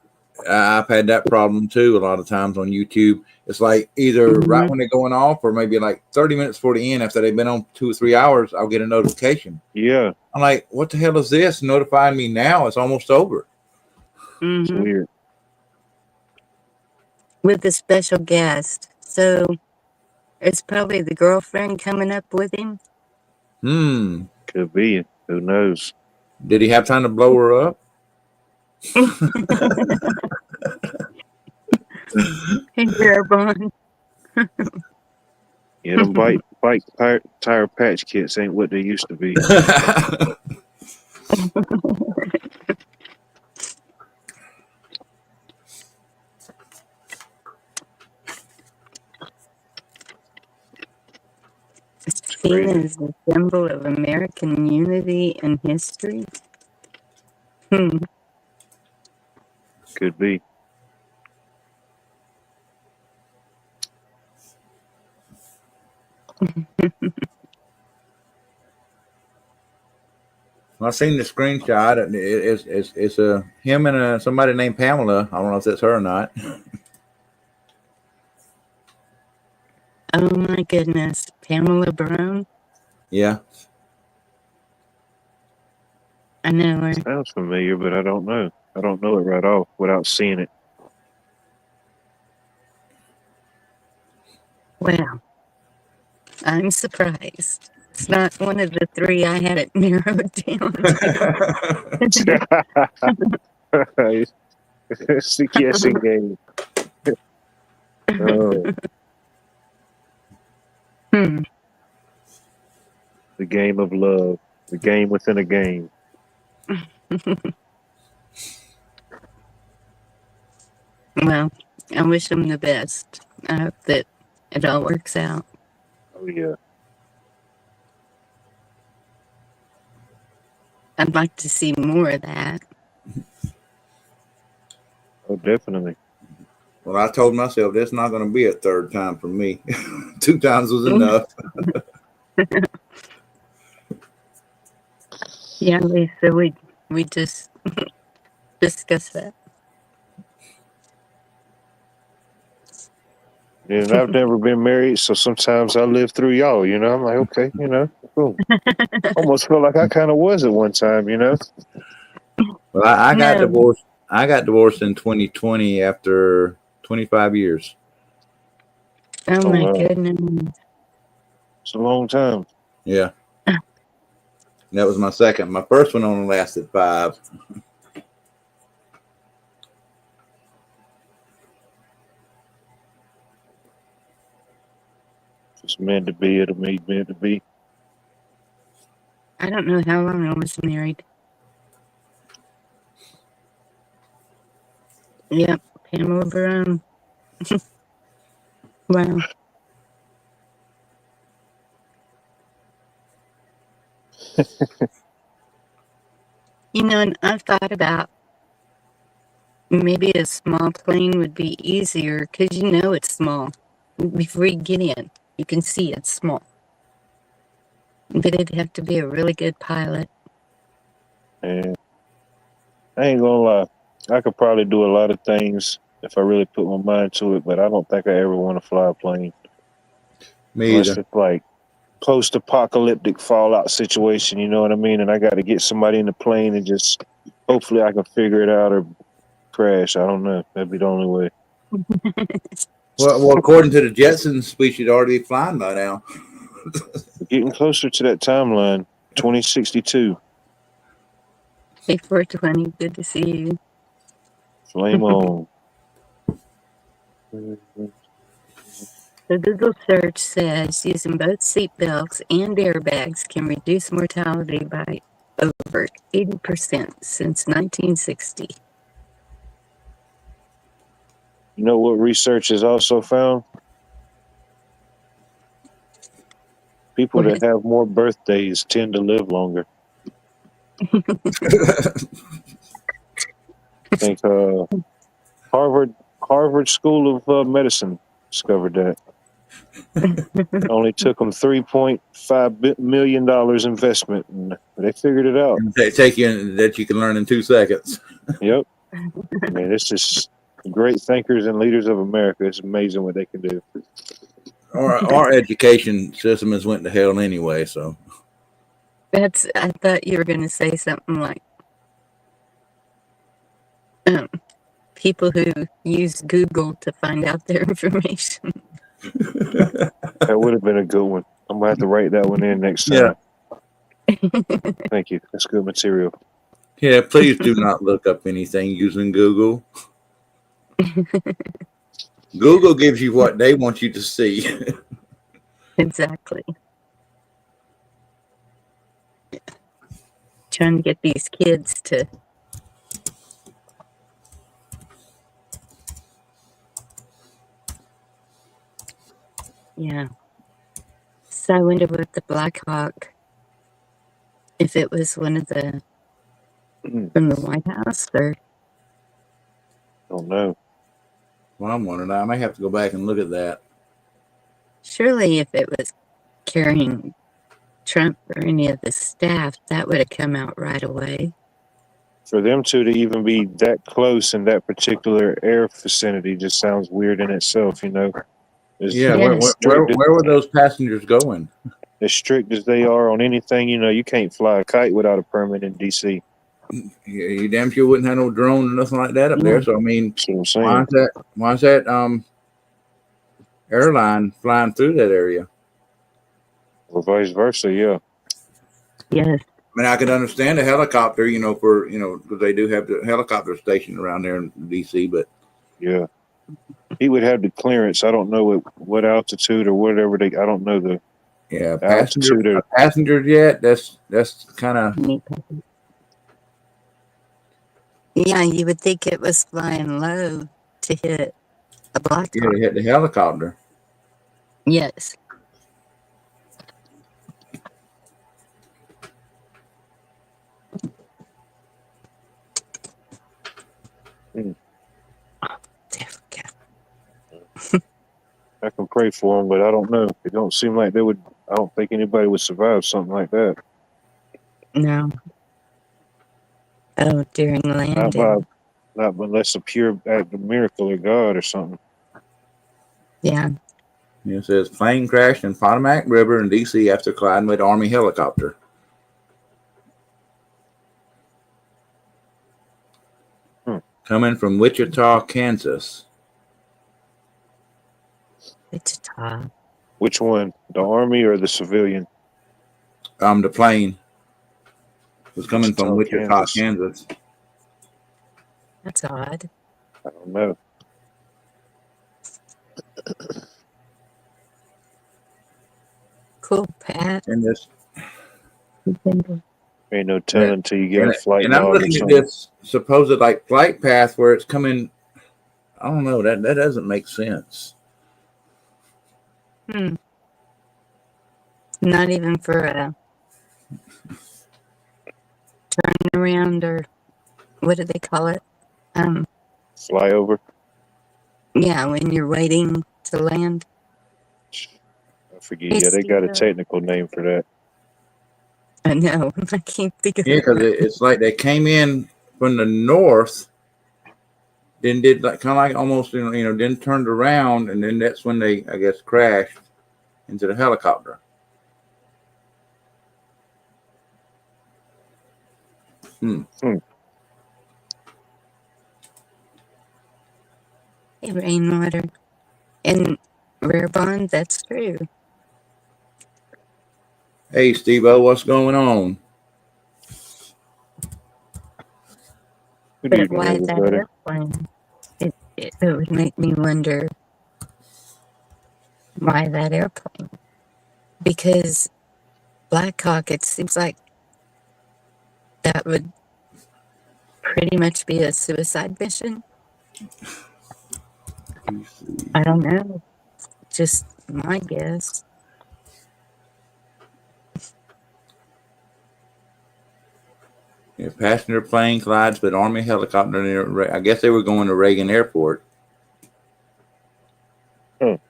I've had that problem too. A lot of times on YouTube, it's like either right Mhm. when they're going off, or maybe like 30 minutes before the end, after they've been on 2 or 3 hours, I'll get a notification. Yeah, I'm like, what the hell is this? Notifying me now? It's almost over. it's Mhm. weird. With a special guest. So it's probably the girlfriend coming up with him. Could be. Who knows? Did he have time to blow her up? Hey, Jeroboam. Yeah, them bike tire patch kits ain't what they used to be. Seen Crazy. as a symbol of American unity and history. Could be. I seen the screenshot. And it's a him and somebody named Pamela. I don't know if that's her or not. Oh my goodness. Pamela Brown? Yeah. I know her. Sounds familiar, but I don't know. I don't know it right off without seeing it. Wow. I'm surprised. It's not one of the three I had it narrowed down to. It's the guessing game. Oh, Hmm. the game of love. The game within a game. Well, I wish them the best. I hope that it all works out. Oh, yeah. I'd like to see more of that. Oh, definitely. Well, I told myself that's not going to be a third time for me. 2 times was enough. Yeah, Lisa, we just discussed that. And I've never been married, so sometimes I live through y'all, you know. I'm like, okay, you know, cool. Almost feel like I kind of was at one time, you know. Well, I got No. divorced. I got divorced in 2020 after 25 years. Oh Oh, my wow. goodness. It's a long time. Yeah. That was my second. My first one only lasted 5. It's meant to be. It'll be meant to be. I don't know how long I was married. Yep, Pamela Brown. Wow. You know, and I've thought about maybe a small plane would be easier because you know it's small. Before you get in, you can see it's small. But it'd have to be a really good pilot. And I ain't gonna lie, I could probably do a lot of things if I really put my mind to it, but I don't think I ever want to fly a plane Me unless either. it's like post-apocalyptic fallout situation. You know what I mean? And I got to get somebody in the plane and just hopefully I can figure it out or crash. I don't know. That'd be the only way. Well, according to the Jetsons, we should already be flying by now. We're getting closer to that timeline. 2062. Hey, 420, good to see you. Flame on. The Google search says using both seatbelts and airbags can reduce mortality by over 80% since 1960. You know what research has also found? People that have more birthdays tend to live longer. I think Harvard School of Medicine discovered that. It only took them $3.5 million investment, and they figured it out. They take you that you can learn in 2 seconds. Yep. I mean, it's just great thinkers and leaders of America. It's amazing what they can do. Our education system has went to hell anyway. So I thought you were going to say something like people who use Google to find out their information. That would have been a good one. I'm going to have to write that one in next time. Thank you. That's good material. Yeah, please do not look up anything using Google. Google gives you what they want you to see. Exactly. Trying to get these kids to yeah. So I wonder what the Black Hawk, if it was one of the from the White House or Don't know. Well, I'm wondering. I may have to go back and look at that. surely if it was carrying Trump or any of the staff, that would have come out right away. For them two to even be that close in that particular air vicinity just sounds weird in itself, you know. Yeah, Yes. where were those passengers going? As strict as they are on anything, you know, you can't fly a kite without a permit in DC. You damn sure wouldn't have no drone or nothing like that up there. So I mean, That's what I'm saying. why is that airline flying through that area? Or vice versa, yeah. Yes. I mean, I could understand a helicopter, you know, for because they do have the helicopter station around there in DC, but Yeah. He would have the clearance. I don't know what altitude or whatever I don't know the altitude of passenger jet. That's kind of. Yeah, you would think it was flying low to hit a black Yeah, they hit the helicopter. Yes. Mm. Oh, there we go. I can pray for them, but I don't know. It don't seem like they would. I don't think anybody would survive something like that. No. Oh, during landing. Not unless a pure act of miracle of God or something. Yeah. It says plane crashed in Potomac River in DC after colliding with Army helicopter. Coming from Wichita, Kansas. Wichita. Which one? The Army or the civilian? The plane was coming from Wichita, Kansas. Kansas. That's odd. I don't know. Cool, Pat. And this Ain't no telling until you get a flight and I'm log or looking at something. this supposed like flight path where it's coming. I don't know, that doesn't make sense. Not even for a turnaround or what do they call it? Flyover. Yeah, when you're waiting to land. I forget. Yeah, they got a technical name for that. I know. I can't think of Yeah, it. because it's like they came in from the north, then did like kind of like almost then turned around, and then that's when they I guess crashed into the helicopter. Hey, rainwater. And rare bond, that's true. Hey, Steve-O, what's going on? But why that airplane? It would make me wonder why that airplane. Because Black Hawk, it seems like that would pretty much be a suicide mission. I don't know. Just my guess. Yeah, passenger plane collides with Army helicopter near. I guess they were going to Reagan Airport.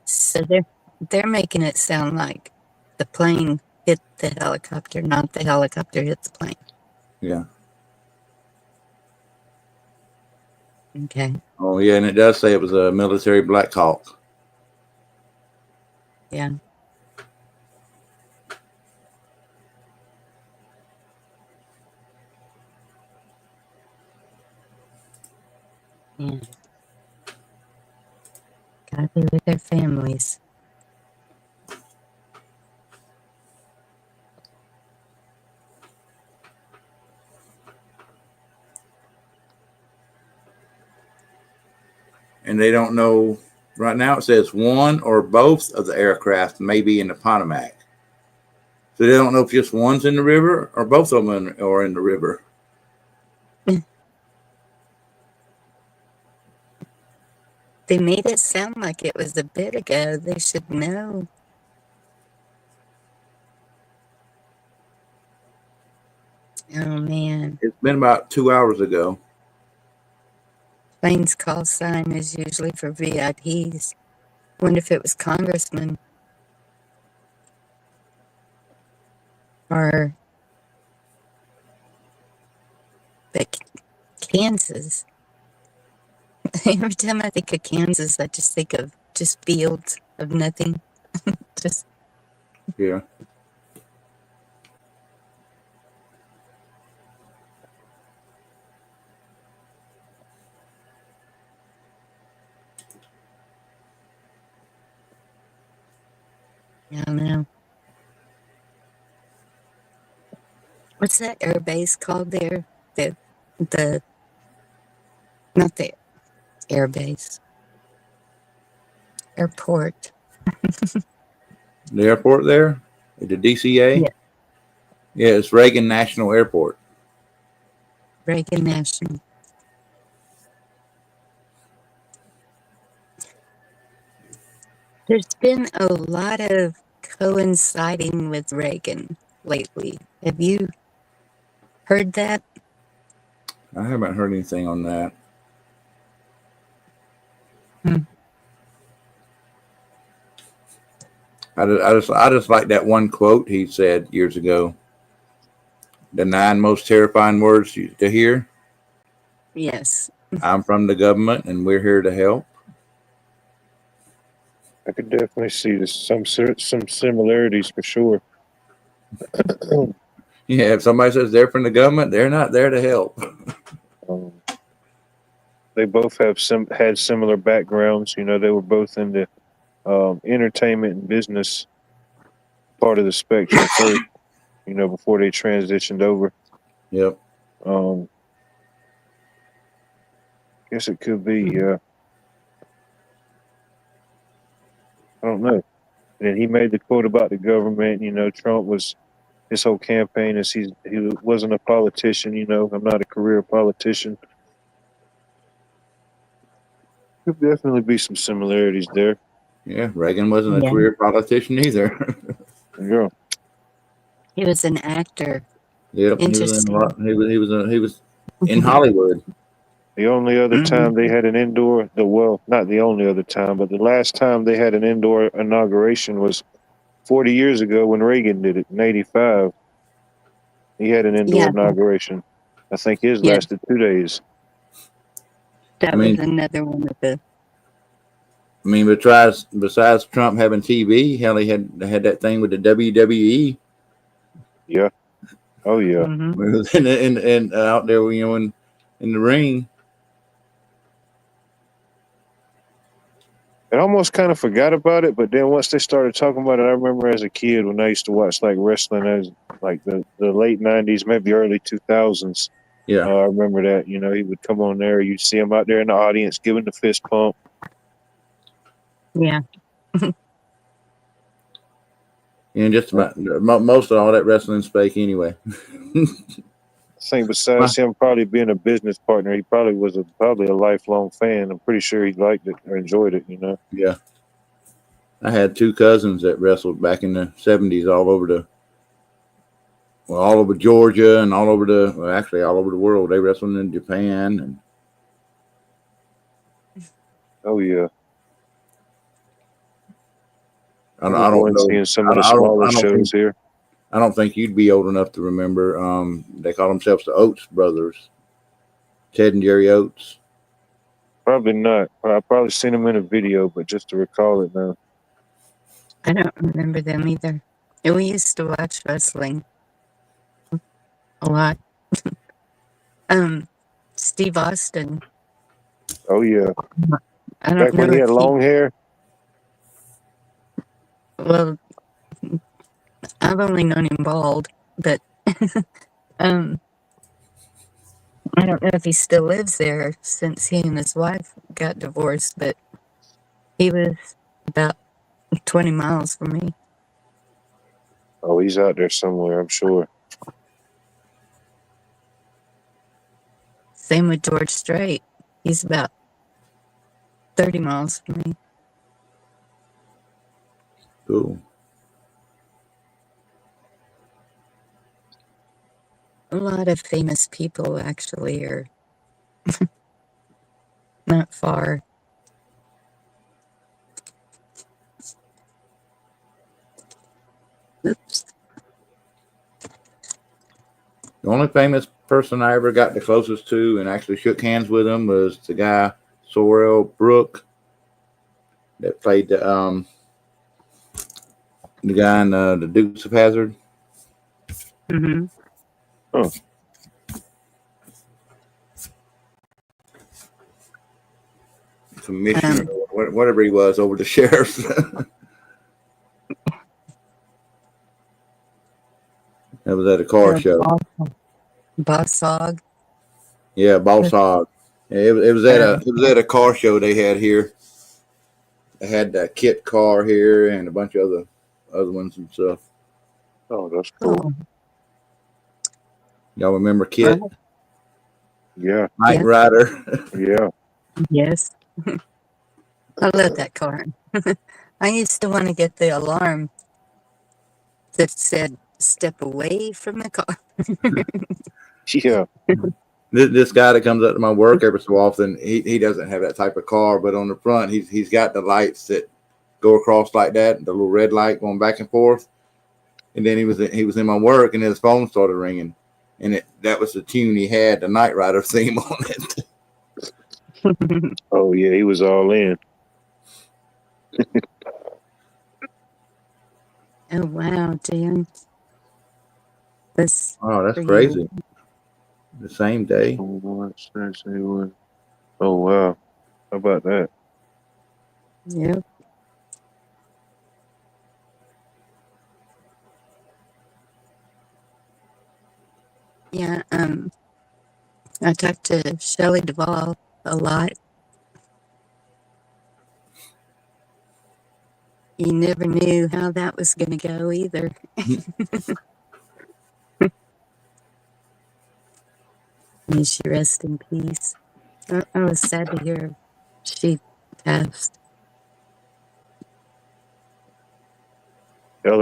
So they're making it sound like the plane hit the helicopter, not the helicopter hit the plane. Yeah. Okay. Oh yeah, and it does say it was a military Black Hawk. Yeah. Yeah. Gotta be with their families. And they don't know right now. It says one or both of the aircraft may be in the Potomac. So they don't know if just one's in the river or both of them are in the river. They made it sound like it was a bit ago. They should know. Oh, man. It's been about 2 hours ago. Plane's call sign is usually for VIPs. Wonder if it was congressman. are but Kansas. Every time I think of Kansas, I just think of just fields of nothing. Just Yeah. I don't know. What's that air base called there? The not the air base. Airport. The airport there, at the DCA. Yeah. Yeah, it's Reagan National Airport. Reagan National. There's been a lot of coinciding with Reagan lately. Have you heard that? I haven't heard anything on that. Hmm. I just like that one quote he said years ago. The 9 most terrifying words to hear. Yes. I'm from the government, and we're here to help. I could definitely see some similarities for sure. Yeah, if somebody says they're from the government, they're not there to help. They both had similar backgrounds. You know, they were both in the entertainment and business part of the spectrum first. You know, before they transitioned over. Yep. Guess it could be. I don't know. And then he made the quote about the government. You know, Trump was his whole campaign is he wasn't a politician. You know, I'm not a career politician. Could definitely be some similarities there. Yeah, Reagan wasn't a Yeah. career politician either. Yeah. He was an actor. Yep, he was in a lot. Interesting. He was in Hollywood. The only other time they had an indoor, not the only other time, but the last time they had an indoor inauguration was 40 years ago when Reagan did it in '85. He had an indoor Yeah, inauguration. I think his yeah, lasted 2 days. that I was mean, another one of the. but besides Trump having TV, hell, they had that thing with the WWE. Yeah. Oh yeah. Mhm. in out there, in the ring. I almost kind of forgot about it, but then once they started talking about it, I remember as a kid when I used to watch like wrestling as like the late '90s, maybe early 2000s. Yeah, I remember that. You know, he would come on there. You'd see him out there in the audience giving the fist pump. Yeah. and just about most of all that wrestling's fake anyway. I think besides him probably being a business partner, he probably was probably a lifelong fan. I'm pretty sure he liked it or enjoyed it. You know. Yeah, I had 2 cousins that wrestled back in the '70s all over Georgia and actually all over the world. They wrestled in Japan and Oh yeah. I I don't remember know. seeing some of the smaller shows here. I don't think you'd be old enough to remember. They call themselves the Oates brothers, Ted and Jerry Oates. Probably not. I've probably seen them in a video, but just to recall it now. I don't remember them either. And we used to watch wrestling a lot. Steve Austin. Oh yeah. I don't Back when know he if had long hair. well, I've only known him bald, but um, I don't know if he still lives there since he and his wife got divorced, but he was about 20 miles from me. Oh, he's out there somewhere, I'm sure. Same with George Strait. He's about 30 miles from me. Cool. A lot of famous people actually are not far. Oops. The only famous person I ever got the closest to and actually shook hands with him was the guy Sorrel Brook that played the guy in the Dukes of Hazzard. Mm-hmm. Oh, Commissioner, whatever he was, over the sheriff's. That was at a car show. Boss Hog. Yeah, Boss Hog. Yeah, it was at a car show they had here. They had that Kit car here and a bunch of other ones and stuff. oh, that's cool. Oh, Y'all remember Kit? well, Yeah, Knight yeah. Rider. yeah. Yes. I love that car. I used to want to get the alarm that said step away from the car. Yeah. This guy that comes up to my work every so often, he doesn't have that type of car, but on the front he's got the lights that go across like that, the little red light going back and forth. And then he was in my work and his phone started ringing, and that was the tune he had, the Knight Rider theme on it. Oh, yeah. He was all in. Oh wow, Dan. That's Oh, that's for you. crazy. The same day. Oh, wow. How about that? Yep. Yeah. I talked to Shelley Duvall a lot. You never knew how that was going to go either. May she rest in peace. I was sad to hear she passed. Have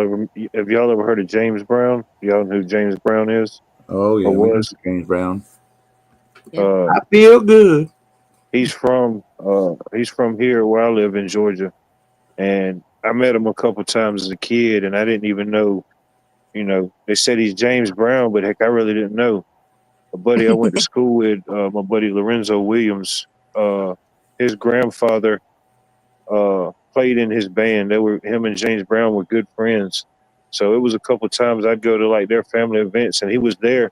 y'all ever heard of James Brown? Y'all know who James Brown is? Oh yeah, Or we was? James Brown. Yeah. I feel good. He's from here where I live in Georgia, and I met him a couple times as a kid, and I didn't even know. They said he's James Brown, but heck, I really didn't know. A buddy I went to school with, my buddy Lorenzo Williams, his grandfather played in his band. Him and James Brown were good friends. So it was a couple times I'd go to like their family events, and he was there.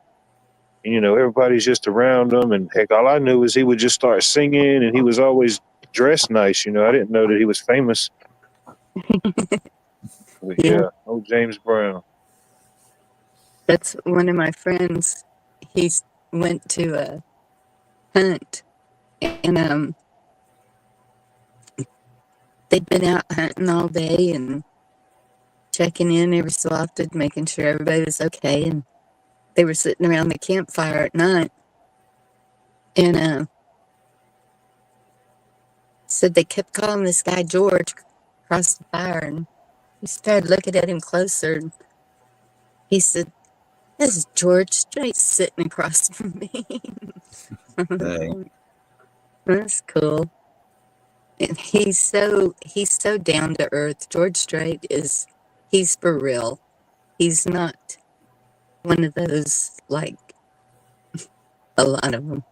And, everybody's just around him, and heck, all I knew is he would just start singing, and he was always dressed nice. I didn't know that he was famous. But Yeah. yeah, oh James Brown. That's one of my friends. He went to a hunt, and they'd been out hunting all day and checking in every so often, making sure everybody was okay. And they were sitting around the campfire at night, and said they kept calling this guy George across the fire, and he started looking at him closer. And he said, "This is George Strait sitting across from me." Dang. That's cool. And he's so down to earth. George Strait he's for real. He's not one of those like a lot of them.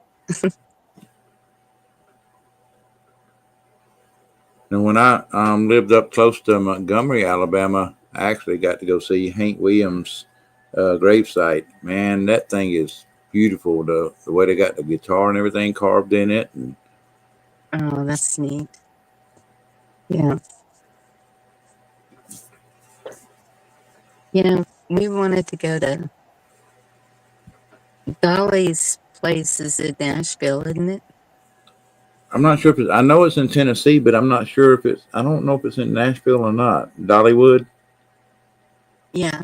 And when I lived up close to Montgomery, Alabama, I actually got to go see Hank Williams' gravesite. Man, that thing is beautiful. The way they got the guitar and everything carved in it. And Oh, that's neat. Yeah. We wanted to go to Dolly's place is in Nashville, isn't it? I'm not sure if I know it's in Tennessee, but I'm not sure if I don't know if it's in Nashville or not. Dollywood? Yeah.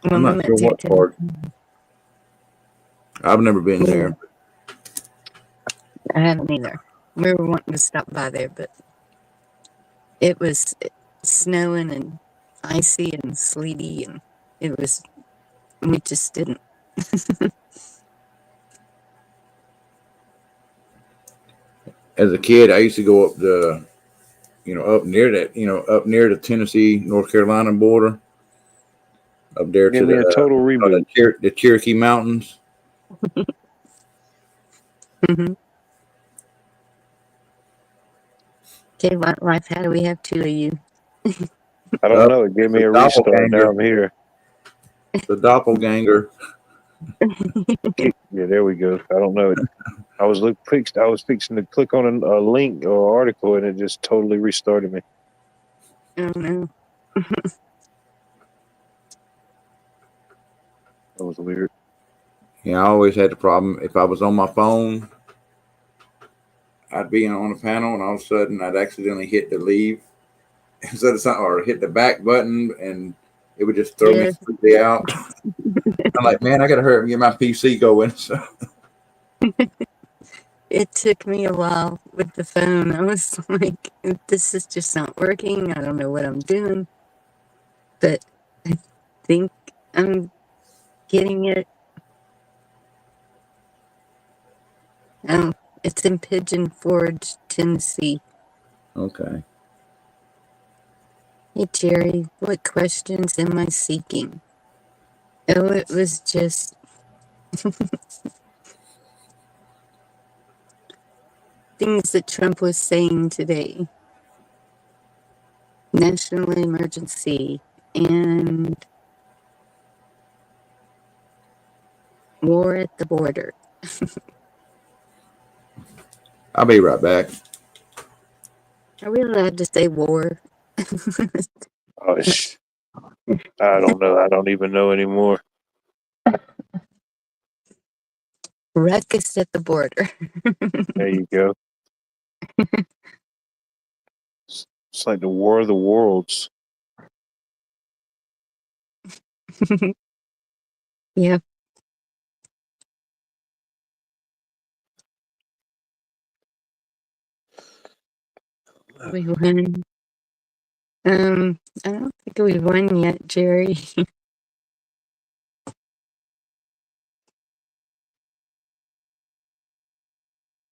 I'm When we not sure went what to part. I've never been there. I haven't either. We were wanting to stop by there, but it was snowing and icy and sleety, and we just didn't. As a kid, I used to go up up near that, up near the Tennessee, North Carolina border. up there Give to me a total reboot. the Cherokee Mountains. Mhm. Okay, what life? How do we have two of you? I don't know. It gave me The a restart. Now doppelganger. I'm here. The doppelganger. Yeah, there we go. I don't know. I was fixing to click on a link or article, and it just totally restarted me. Oh no. That was weird. Yeah, I always had the problem. If I was on my phone, I'd be on a panel, and all of a sudden, I'd accidentally hit the leave instead of something, or hit the back button, and it would just throw me Yes. completely out. I'm like, man, I got to hurry up and get my PC going. So, It took me a while with the phone. I was like, this is just not working. I don't know what I'm doing. But I think I'm getting it. Oh, it's in Pigeon Forge, Tennessee. okay. Hey, Jerry, what questions am I seeking? Oh, it was just things that Trump was saying today. National emergency and war at the border. I'll be right back. Are we allowed to say war? Oh, I don't know. I don't even know anymore. Ruckus at the border. There you go. It's like the War of the Worlds. Yeah. We won. I don't think we won yet, Jerry.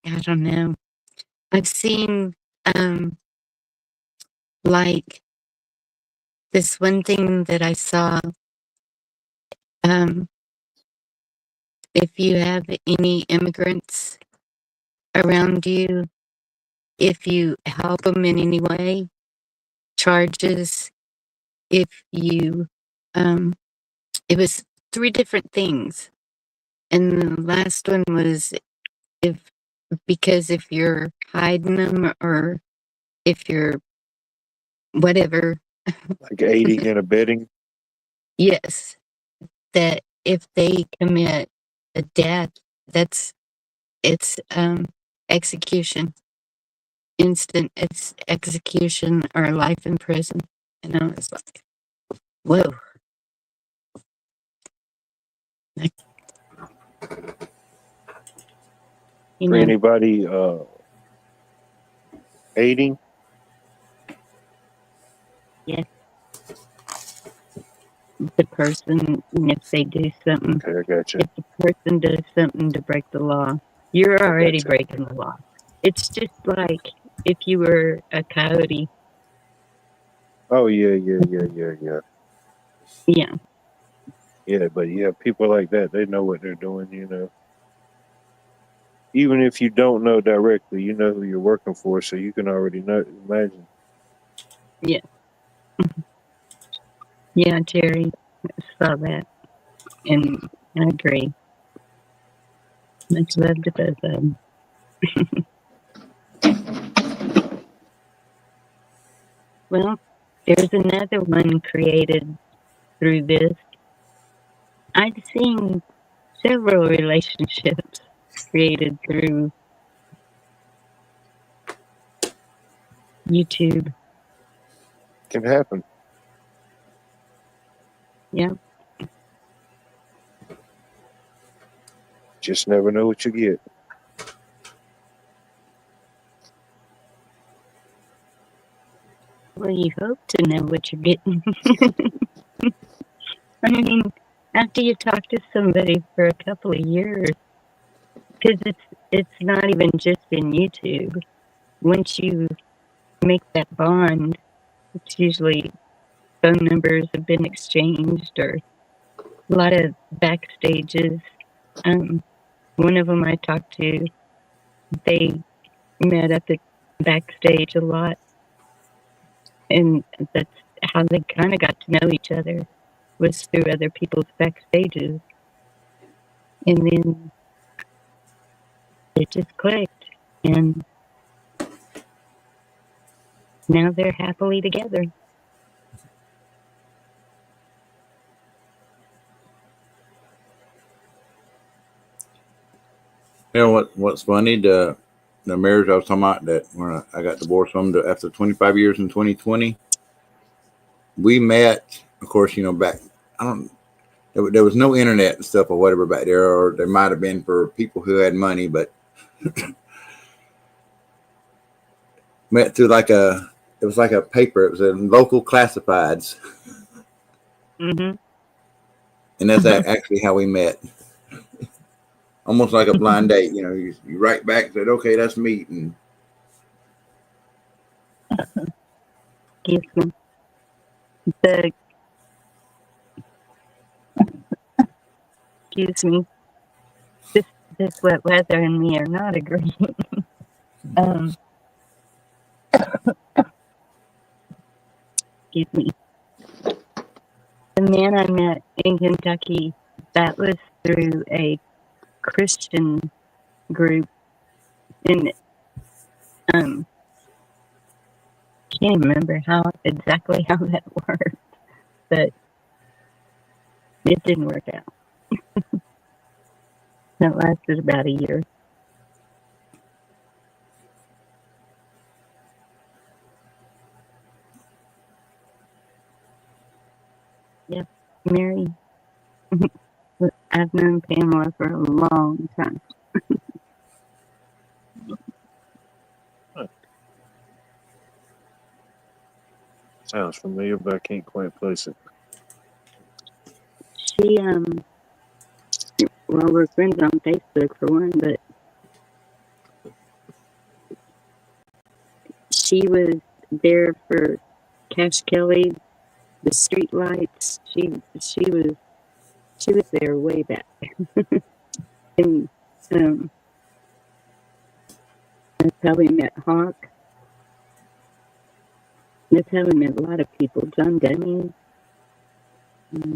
I don't know. I've seen like this one thing that I saw. If you have any immigrants around you, if you help them in any way, charges. If you, it was 3 different things, and the last one was if you're hiding them or if you're whatever. Like aiding and abetting. Yes, that if they commit a death, it's execution, instant. It's execution or life in prison. And I was like, whoa. Like, For anybody aiding. yes, the person, if they do something, Okay, I got you. if the person does something to break the law, you're already breaking the law. It's just like if you were a coyote. Oh yeah. Yeah. Yeah, but yeah, people like that, they know what they're doing, you know. Even if you don't know directly, you know who you're working for, so you can already know. Imagine. Yeah. Yeah, Jerry, I saw that. And I agree. Much love to both of them. Well, there's another one created through this. I've seen several relationships created through YouTube. Can happen. Yeah. Just never know what you get. Well, you hope to know what you're getting. I mean, after you talk to somebody for a couple of years, because it's not even just in YouTube. Once you make that bond, it's usually phone numbers have been exchanged or a lot of backstages. One of them I talked to, they met up at backstage a lot, and that's how they kind of got to know each other, was through other people's backstages, and then it just clicked, and now they're happily together. You know what's funny? The marriage I was talking about, that when I got divorced from after 25 years in 2020, we met, of course, back, I don't, there was no internet and stuff or whatever back there, or there might have been for people who had money, but met through it was like a paper. It was a local classifieds. Mm-hmm. And that's actually how we met. Almost like a blind date, you write back and said, okay, let's meet. And Excuse me. This wet weather and me are not agreeing. Excuse me. The man I met in Kentucky, that was through a Christian group, and can't even remember exactly how that worked, but it didn't work out. That lasted about a year. Yep, Mary. I've known Pamela for a long time. Sounds familiar, but I can't quite place it. She, well, we're friends on Facebook for one, but she was there for Cash Kelly, the street lights. She was there way back. And that's how we met Hawk. That's how we met a lot of people. John Denny.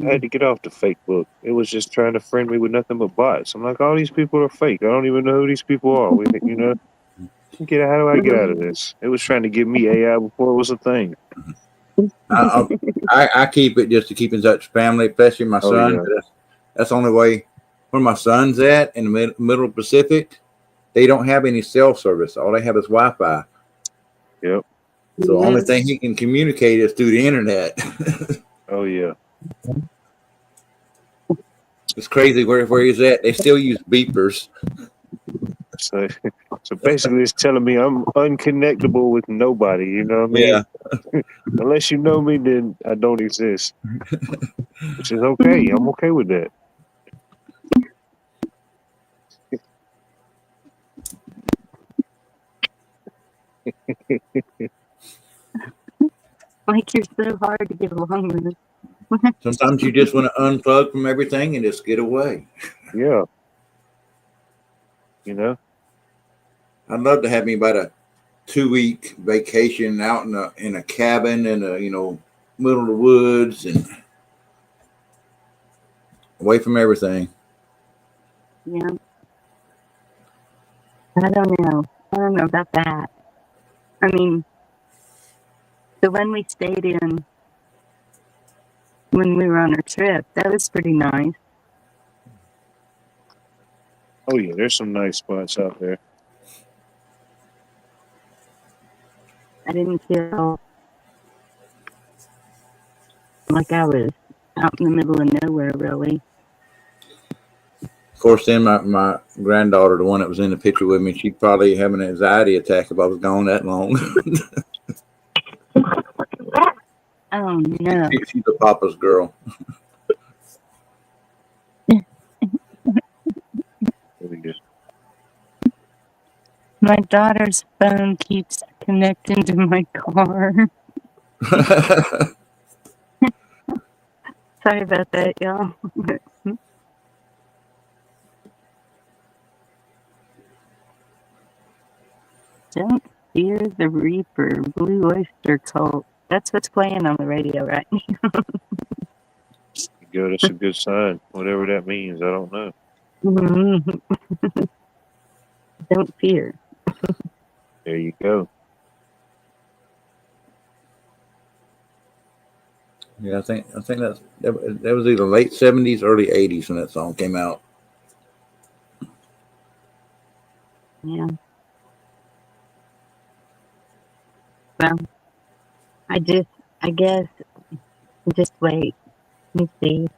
I had to get off the fake book. It was just trying to friend me with nothing but bots. I'm like, all these people are fake. I don't even know who these people are. How do I get out of this? It was trying to give me AI before it was a thing. I keep it just to keep in touch with family, especially my son. Yeah. That's the only way. Where my son's at in the middle Pacific, they don't have any cell service. All they have is Wi-Fi. Yep. So the only thing he can communicate is through the internet. Oh yeah. It's crazy where he's at. They still use beepers. So basically, it's telling me I'm unconnectable with nobody. You know what I mean? Yeah. Unless you know me, then I don't exist. Which is okay. I'm okay with that. Like you're so hard to get along with. Sometimes you just want to unplug from everything and just get away. Yeah. I'd love to have me about a 2-week vacation out in a cabin in middle of the woods and away from everything. Yeah. I don't know about that. I mean, the one we stayed in when we were on our trip, that was pretty nice. Oh yeah, there's some nice spots out there. I didn't feel like I was out in the middle of nowhere, really. Of course, then my granddaughter, the one that was in the picture with me, she'd probably have an anxiety attack if I was gone that long. Oh no. She's a papa's girl. My daughter's phone keeps connecting to my car. Sorry about that, y'all. Don't fear the Reaper, Blue Oyster Cult. That's what's playing on the radio right now. Good. That's a good sign. Whatever that means, I don't know. Don't fear. There you go. Yeah, I think that was either late 70s, early 80s when that song came out. Yeah. Well, I guess, just wait. Let me see.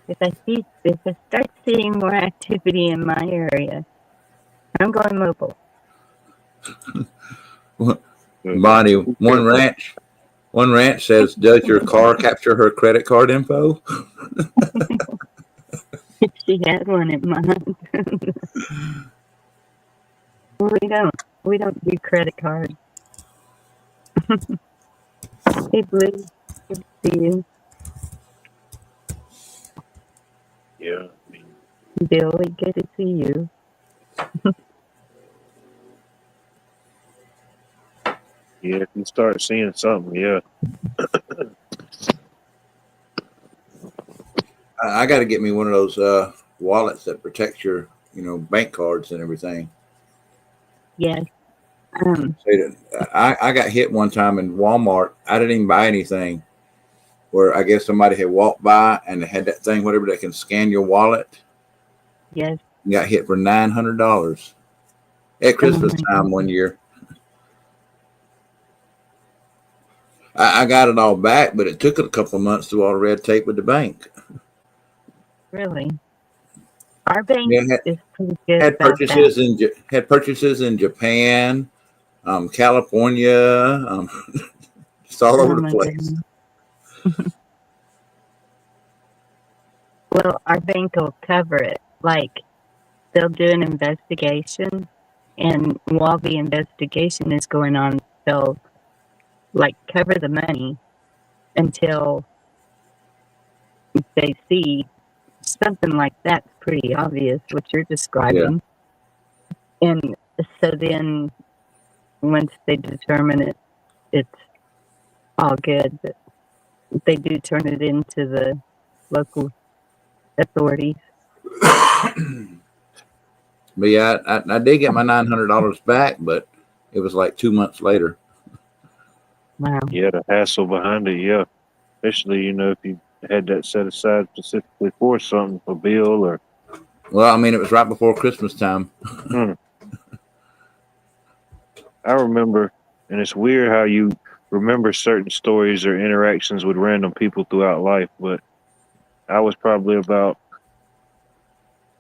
If I start seeing more activity in my area, I'm going mobile. Bonnie, one ranch says, "Does your car capture her credit card info?" If she had one in mind. We don't do credit cards. Hey, Blue. Good to see you. Yeah. Billy, good to see you. Yeah. If you start seeing something, yeah. I got to get me one of those wallets that protects your, bank cards and everything. Yes. I got hit one time in Walmart. I didn't even buy anything. Where I guess somebody had walked by and they had that thing, whatever, that can scan your wallet. Yes. And got hit for $900 at Christmas time one year. I got it all back, but it took a couple of months through all the red tape with the bank. Really? Our bank is pretty good Had about purchases that. had purchases in Japan, California, just all over the place. Well, our bank will cover it. Like, they'll do an investigation, and while the investigation is going on, they'll, cover the money until they see something like that's pretty obvious, what you're describing. Yeah. And so then, once they determine it's all good, but they do turn it into the local authorities. But yeah, I did get my $900 back, but it was like 2 months later. Wow. Yeah, the hassle behind it, yeah. Especially, if you had that set aside specifically for something, for bill or. Well, I mean, it was right before Christmas time. I remember, and it's weird how you remember certain stories or interactions with random people throughout life, but I was probably about,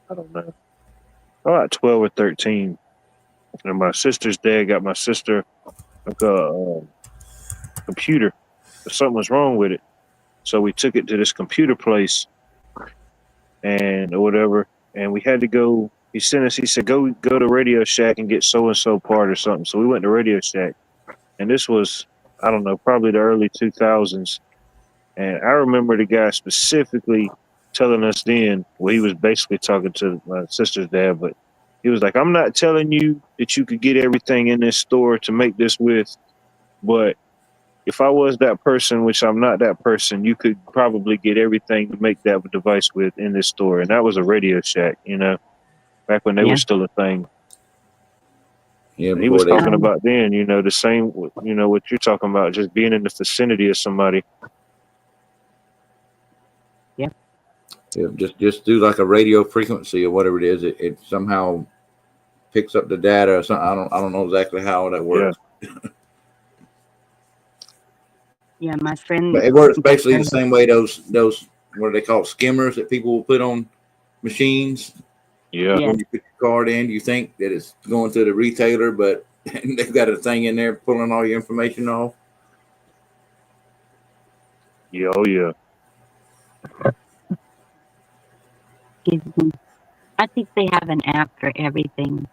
I don't know, about 12 or 13. And my sister's dad got my sister like a computer, but something was wrong with it. So we took it to this computer place or whatever, and we had to go. He sent us. He said, "Go to Radio Shack and get so and so part or something." So we went to Radio Shack, and this was, I don't know, probably the early 2000s. And I remember the guy specifically telling us then. Well, he was basically talking to my sister's dad, but he was like, "I'm not telling you that you could get everything in this store to make this with, but if I was that person, which I'm not that person, you could probably get everything to make that device with in this store." And that was a Radio Shack, back when they were still a thing. Yeah, and he was talking about then, the same, what you're talking about, just being in the vicinity of somebody. Yeah. Yeah, just do like a radio frequency or whatever it is. It somehow picks up the data or something. I don't know exactly how that works. Yeah, my friend. But it works basically the same way those what are they called, skimmers that people will put on machines. Yeah. When you put your card in, you think that it's going to the retailer, but they've got a thing in there pulling all your information off. Yeah. Oh yeah. I think they have an app for everything.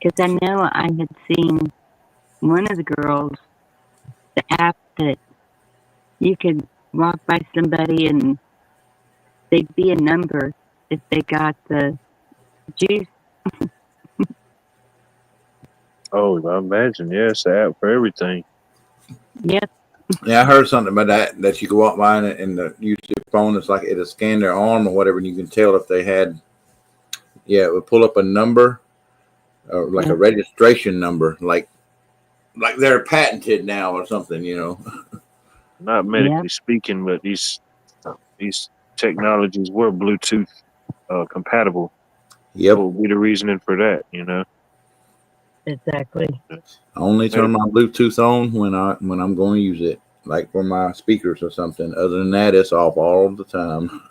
Because I know I had seen one of the girls, the app that you could walk by somebody and they'd be a number if they got the juice. Oh, I imagine. Yeah, it's an app for everything. Yep. Yeah, I heard something about that you could walk by and use your phone. It's like it'll scan their arm or whatever, and you can tell if they had. Yeah, it would pull up a number, like Yeah. a registration number, like they're patented now or something. Not medically speaking, but these technologies were Bluetooth compatible. Yep. What would be the reasoning for that? Exactly. I only turn my Bluetooth on when I'm going to use it, like for my speakers or something. Other than that, it's off all the time.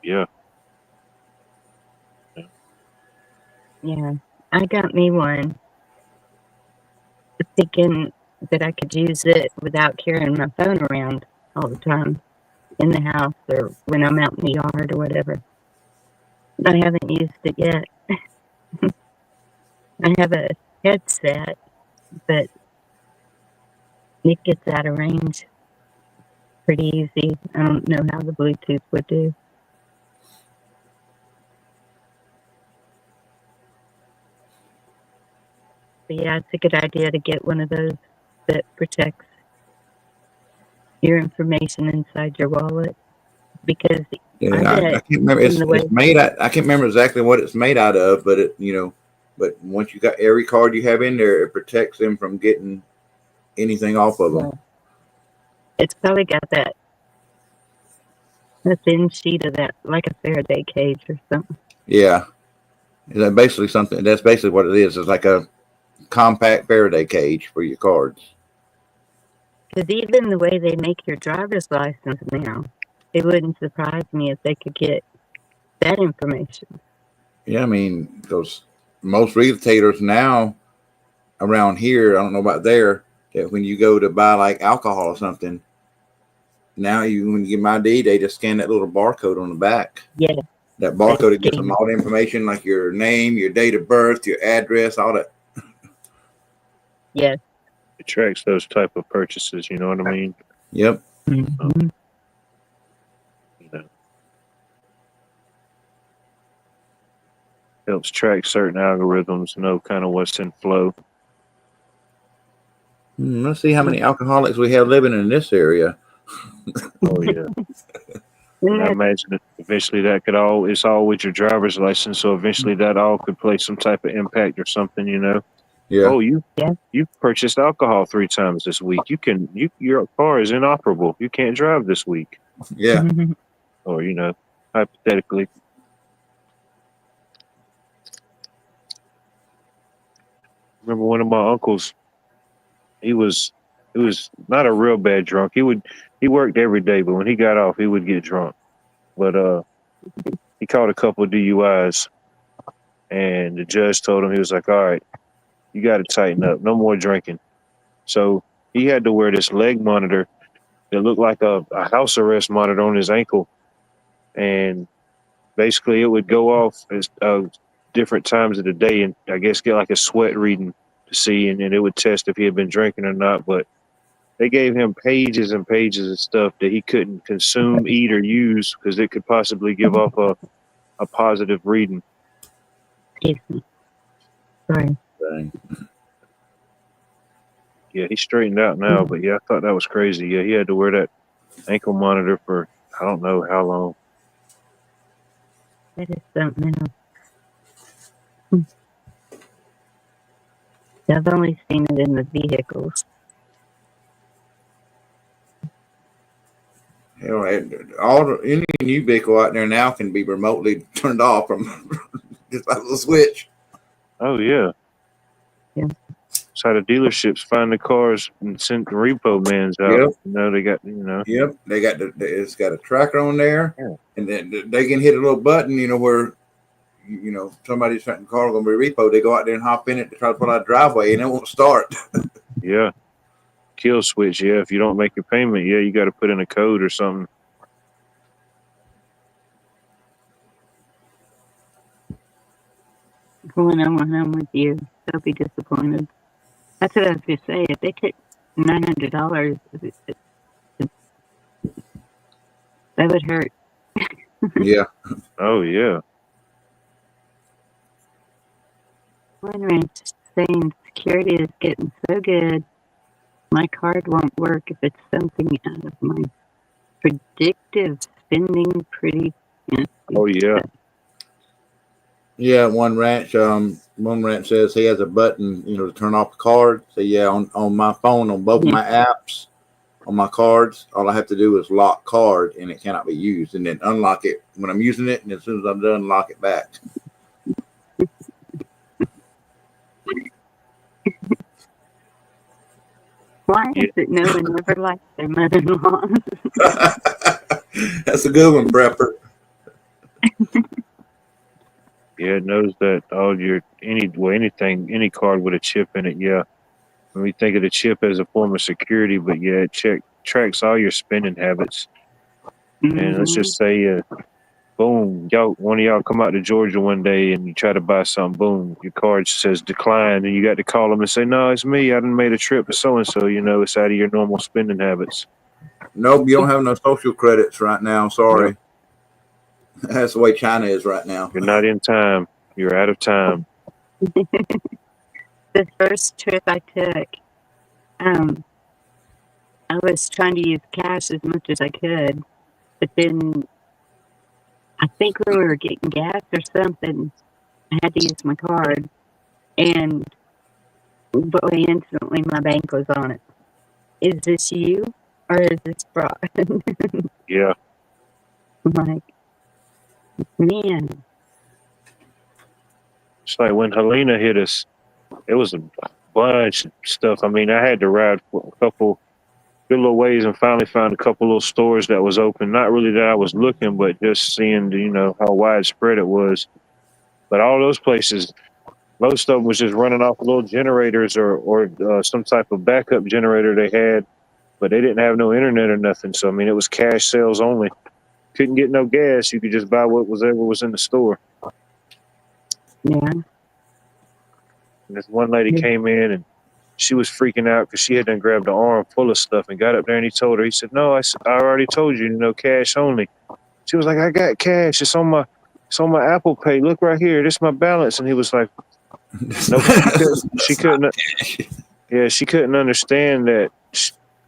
Yeah. Yeah. I got me one thinking that I could use it without carrying my phone around all the time in the house or when I'm out in the yard or whatever. I haven't used it yet. I have a headset, but it gets out of range pretty easy. I don't know how the Bluetooth would do. But yeah, it's a good idea to get one of those that protects your information inside your wallet because Yeah, I I bet can't remember. in the way, It's made out. I can't remember exactly what it's made out of, but but once you got every card you have in there, it protects them from getting anything off of them. it's probably got that a thin sheet of that, like a Faraday cage or something. Yeah, that's basically something. That's basically what it is. It's like a compact Faraday cage for your cards. Because even the way they make your driver's license now, it wouldn't surprise me if they could get that information. Yeah, I mean, because most retailers now around here, I don't know about there, that when you go to buy like alcohol or something, now when you get my ID, they just scan that little barcode on the back. Yeah. That barcode gives them all the information, like your name, your date of birth, your address, all that. Yes. It tracks those type of purchases. You know what I mean? Yep. Mm-hmm. Helps track certain algorithms, know kind of what's in flow. Let's see how many alcoholics we have living in this area. Oh yeah. And I imagine that eventually that it's all with your driver's license, so eventually that all could play some type of impact or something, Yeah. Oh, you purchased alcohol 3 times this week. Your car is inoperable. You can't drive this week. Yeah. Or, hypothetically. Remember one of my uncles, he was not a real bad drunk. He worked every day, but when he got off, he would get drunk. But he caught a couple of DUIs, and the judge told him, he was like, all right, you got to tighten up. No more drinking. So he had to wear this leg monitor that looked like a house arrest monitor on his ankle. And basically it would go off at different times of the day and I guess get like a sweat reading to see, and then it would test if he had been drinking or not. But they gave him pages and pages of stuff that he couldn't consume, eat, or use because it could possibly give off a positive reading. Sorry. Dang. Yeah, he's straightened out now, but yeah, I thought that was crazy. Yeah, he had to wear that ankle monitor for I don't know how long. I just don't know. I've only seen it in the vehicles. Any new vehicle out there now can be remotely turned off from just like a little switch. Oh yeah. Yeah. That's how the dealerships find the cars and send the repo mans out. Yep. They got Yep. They got it's got a tracker on there, Yeah. and then they can hit a little button, where somebody's trying car going to be repo. They go out there and hop in it to try to pull out a driveway, and it won't start. Yeah. Kill switch, yeah. If you don't make your payment, yeah, you got to put in a code or something. when I went home with you. They'll be disappointed. That's what I was going to say. If they took $900, that would hurt. Yeah. Oh yeah. One ranch is saying security is getting so good, my card won't work if it's something out of my predictive spending pretty fancy. Oh yeah. Yeah, one ranch says he has a button, to turn off the card. So yeah, on my phone, on both of my apps, on my cards, all I have to do is lock card and it cannot be used, and then unlock it when I'm using it, and as soon as I'm done, lock it back. Why is it no one ever likes their mother-in-law? That's a good one, Prepper. Yeah, it knows that all your any card with a chip in it. Yeah, when we think of the chip as a form of security, but yeah, it tracks all your spending habits. And let's just say, boom, one of y'all come out to Georgia one day and you try to buy something. Boom, your card says decline, and you got to call them and say, "No, it's me. I done made a trip to so and so." It's out of your normal spending habits. Nope, you don't have no social credits right now. Sorry. Yep. That's the way China is right now. You're not in time. You're out of time. The first trip I took, I was trying to use cash as much as I could, but then I think when we were getting gas or something, I had to use my card, and boy, instantly my bank was on it. Is this you or is this fraud? Yeah. I'm like, man. It's like when Helena hit us, it was a bunch of stuff. I mean, I had to ride for a couple good little ways and finally found a couple little stores that was open. Not really that I was looking, but just seeing, how widespread it was. But all those places, most of them was just running off little generators or some type of backup generator they had, but they didn't have no internet or nothing. So, I mean, it was cash sales only. Couldn't get no gas. You could just buy whatever was in the store. Yeah. And this one lady came in and she was freaking out because she had done grabbed an arm full of stuff and got up there and he told her, he said, "No, I already told you, cash only." She was like, "I got cash. It's on my Apple Pay. Look right here. This is my balance." And he was like, "Nope." She couldn't. Yeah, she couldn't understand that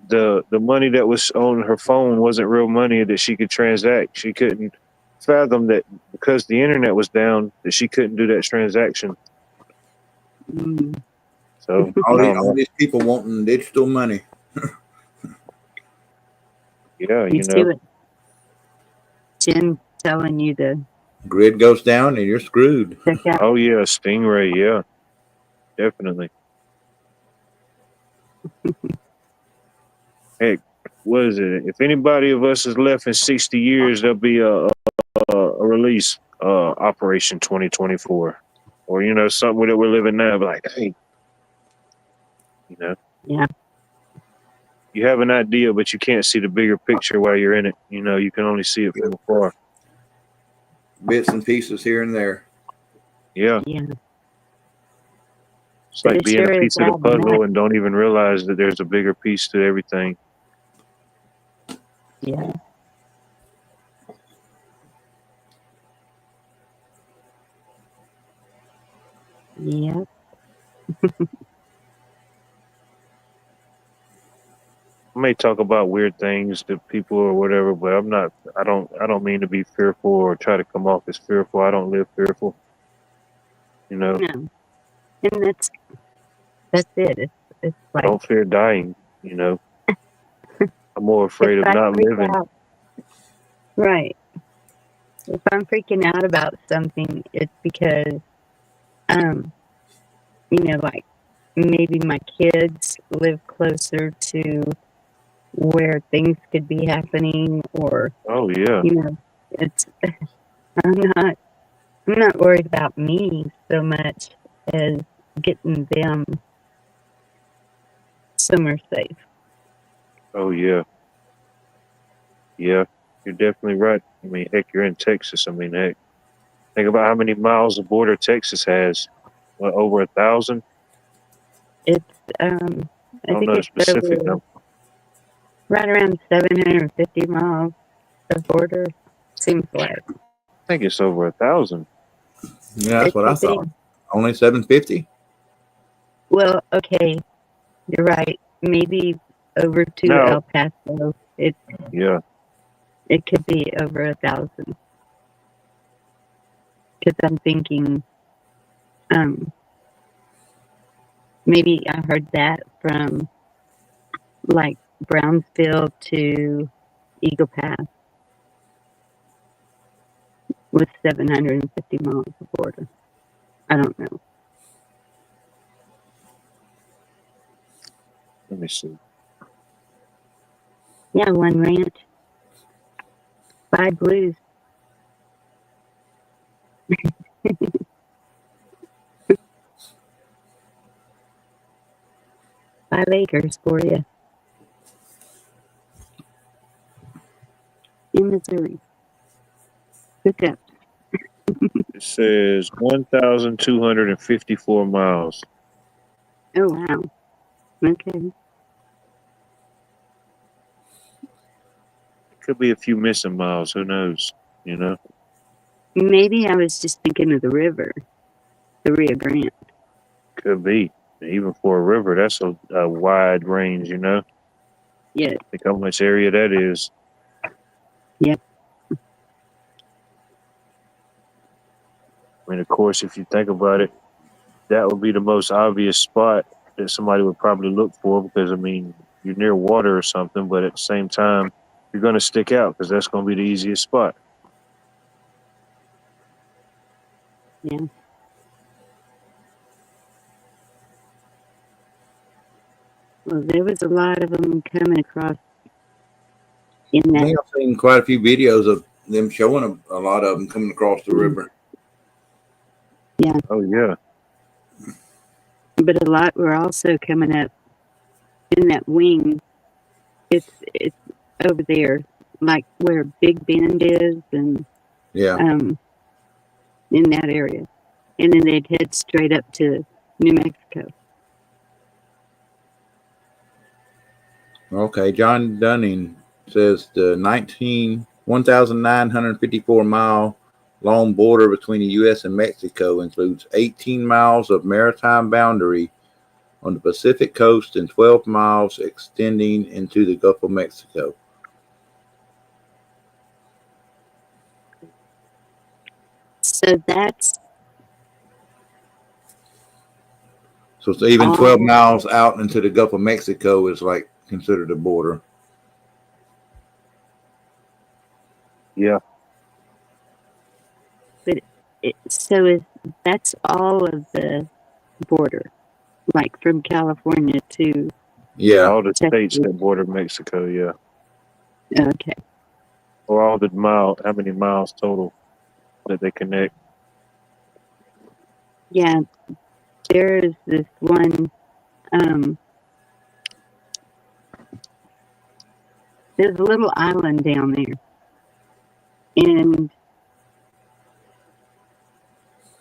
the money that was on her phone wasn't real money that she could transact. She couldn't fathom that because the internet was down that she couldn't do that transaction. So all these people wanting digital money. Yeah, you see what Jim telling you the grid goes down and you're screwed. Oh yeah, Stingray, yeah, definitely. Heck, what is it? If anybody of us is left in 60 years, there'll be a release, Operation 2024, or something that we're living now. But like, hey, yeah, you have an idea, but you can't see the bigger picture while you're in it. You can only see it from afar. Bits and pieces here and there. Yeah. Yeah. It's like being a piece of the puzzle and don't even realize that there's a bigger piece to everything. Yeah. Yeah. I may talk about weird things to people or whatever, but I don't mean to be fearful or try to come off as fearful. I don't live fearful. No. And that's it. It's like, I don't fear dying, I'm more afraid of not living. Right. If I'm freaking out about something, it's because, like maybe my kids live closer to where things could be happening, or oh yeah, it's I'm not worried about me so much as getting them somewhere safe. Oh yeah, you're definitely right. I mean, heck, you're in Texas. I mean, heck, think about how many miles of border Texas has. What, over 1,000? It's I I don't think know the it's specific over number. right around 750 miles of border. Seems like I think it's over 1,000. Yeah, that's it what I could be. thought. Only 750. Well, okay, you're right. Maybe over to No, El Paso. yeah, It could be over 1,000. Because I'm thinking, um, maybe I heard that from like Brownsville to Eagle Pass with 750 miles of border. I don't know. let me see. Yeah, one ranch, 5 blues, 5 acres for you in Missouri. Hook up. It says 1,254 miles. Oh, wow. Okay. Could be a few missing miles. Who knows? You know, Maybe I was just thinking of the river, the Rio Grande. could be. Even for a river, that's a wide range. You know, Yeah. think how much area that is. Yep. I mean, of course, if you think about it, that would be the most obvious spot that somebody would probably look for because, I mean, you're near water or something, but at the same time, you're going to stick out because that's going to be the easiest spot. Yeah. Well, there was a lot of them coming across in I that. think I've seen quite a few videos of them showing a lot of them coming across the river. Yeah. Oh, yeah. But a lot were also coming up in that wing. It's over there, like where Big Bend is, and Yeah. in that area, and then they'd head straight up to New Mexico. Okay. John Dunning says the 1,954 mile long border between the U.S. and Mexico includes 18 miles of maritime boundary on the Pacific coast and 12 miles extending into the Gulf of Mexico. So that's So it's even 12 all. miles out into the Gulf of Mexico is like considered a border. Yeah. But that's all of the border, like from California to Yeah. Yeah. All the states Texas. that border Mexico. Yeah. Okay. Or all the how many miles total that they connect. Yeah, there's this one. Um, there's a little island down there, and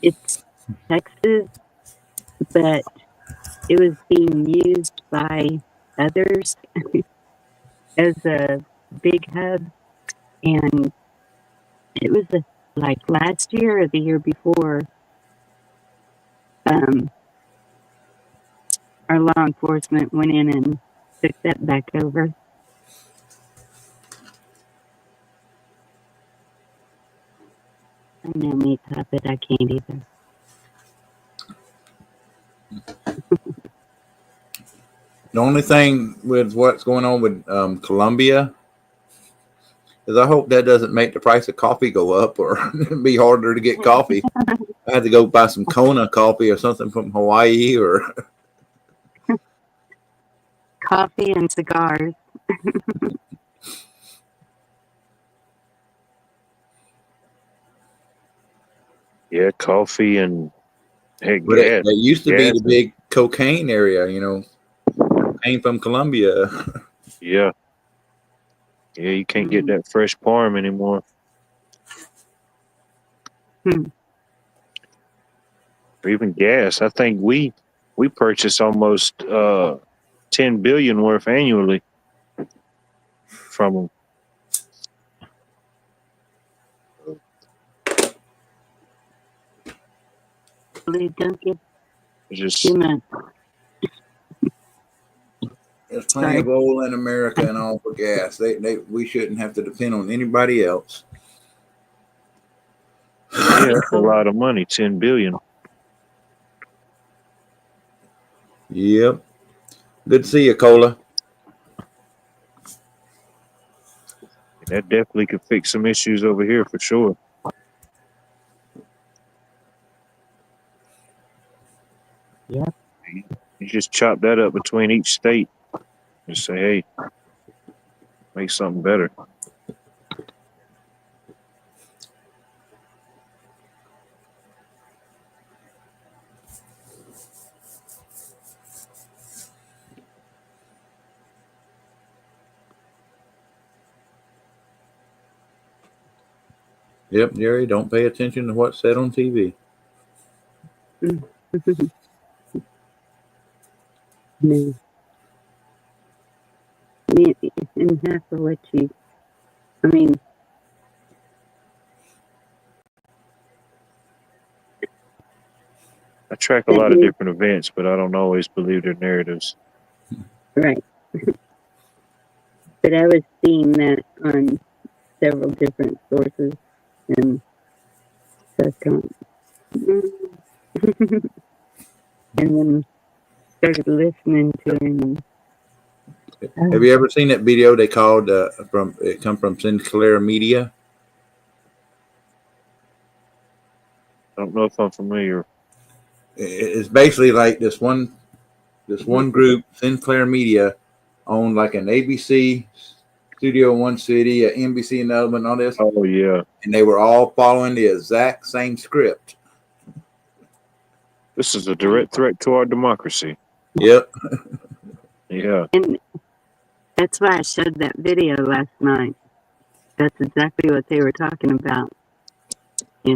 it's Texas, but it was being used by others as a big hub, and it was like last year or the year before. Um, our law enforcement went in and took that back over. I know me, puppet. I can't either. The only thing with what's going on with Colombia is I hope that doesn't make the price of coffee go up or it'd be harder to get coffee. I had to go buy some Kona coffee or something from Hawaii or Coffee and cigars. Yeah. Coffee and heck, but it gas. used to be Gas. the big cocaine area, you know, cocaine from Colombia. Yeah. Yeah. You can't get Mm. that fresh parm anymore. Hmm. or even gas. I think we purchase almost 10 billion worth annually from them. Please don't get It's just too much. There's plenty of oil in America and all for gas. We shouldn't have to depend on anybody else. yeah, that's a lot of money. 10 billion. Yep. Good to see you, Cola. That definitely could fix some issues over here for sure. Yep. You just chop that up between each state. Just say, hey, make something better. Yep, Jerry, don't pay attention to what's said on TV. No. And half of what you, I mean, I track a lot of different events, but I don't always believe their narratives. right. But I was seeing that on several different sources and stuff going. And then started listening to him. Have you ever seen that video they called it come from Sinclair Media? I don't know if I'm familiar. It's basically like this one group, Sinclair Media, owned like an ABC studio in one city, an NBC in another, and all this. Oh yeah. And they were all following the exact same script. This is a direct threat to our democracy. Yep. Yeah. And that's why I showed that video last night. That's exactly what they were talking about. I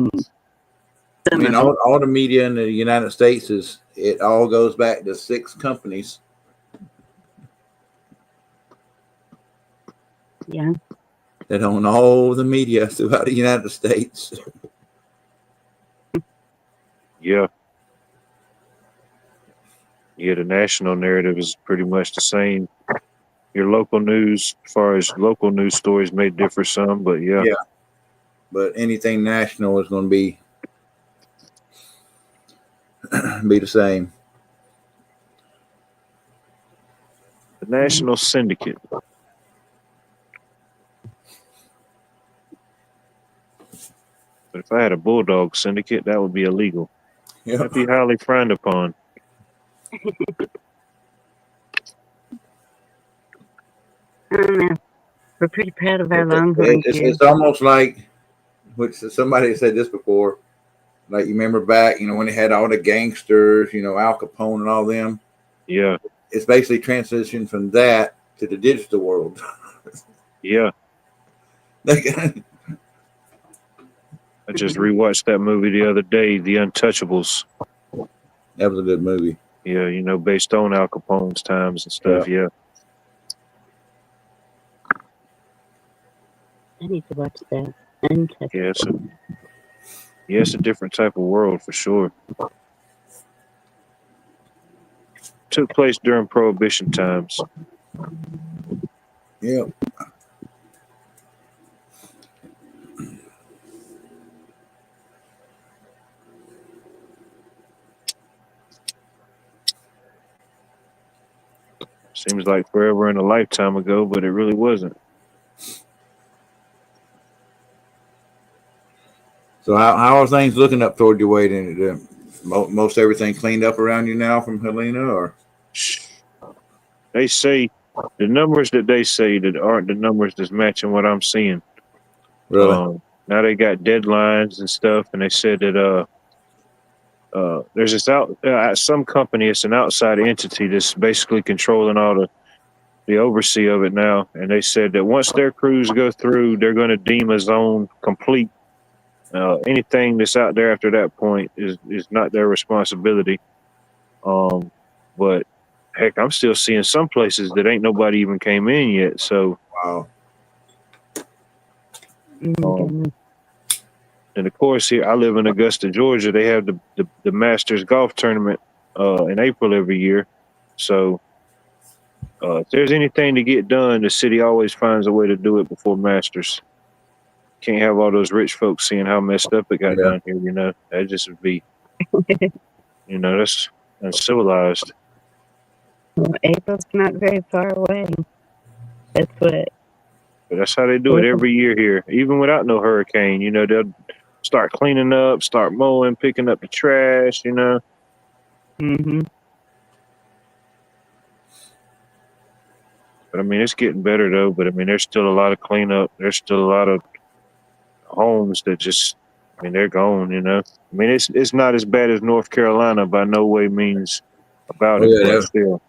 mean, all the media in the United States it all goes back to 6 companies. Yeah. That own all the media throughout the United States. Yeah. Yeah, the national narrative is pretty much the same. Your local news, as far as local news stories, may differ some, but yeah. Yeah. But anything national is going to be the same. The National Syndicate. But if I had a bulldog syndicate, that would be illegal. Yep. That'd be highly frowned upon. I don't know. We're pretty proud of our Longhorns here. It's almost like, which somebody said this before, like you remember back, when they had all the gangsters, Al Capone and all them. Yeah. It's basically transitioned from that to the digital world. Yeah. I just rewatched that movie the other day, The Untouchables. That was a good movie. Yeah, based on Al Capone's times and stuff. Yeah. I need to watch that. Yeah, it's a different type of world for sure. Took place during Prohibition times. Yeah. Seems like forever and a lifetime ago, but it really wasn't. So how are things looking up toward your way? Then most everything cleaned up around you now from Helena, or they say the numbers that they say that aren't the numbers that's matching what I'm seeing. really? Now they got deadlines and stuff, and they said that there's this some company. It's an outside entity that's basically controlling all the oversee of it now, and they said that once their crews go through, they're going to deem a zone complete. Anything that's out there after that point is not their responsibility. But heck, I'm still seeing some places that ain't nobody even came in yet. So, Wow. goodness. and of course, here I live in Augusta, Georgia. They have the Masters golf tournament in April every year. So, if there's anything to get done, the city always finds a way to do it before Masters. Can't have all those rich folks seeing how messed up it got Yeah. down here. You know, that just would be, that's uncivilized. Well, April's not very far away. That's what. But that's how they do it every year here, even without no hurricane. You know, they'll start cleaning up, start mowing, picking up the trash. You know, Mm-hmm. but I mean, it's getting better though. But I mean, there's still a lot of cleanup. There's still a lot of homes that just, I mean, they're gone. You know, I mean, it's not as bad as North Carolina by no way means about Oh it, yeah, but still.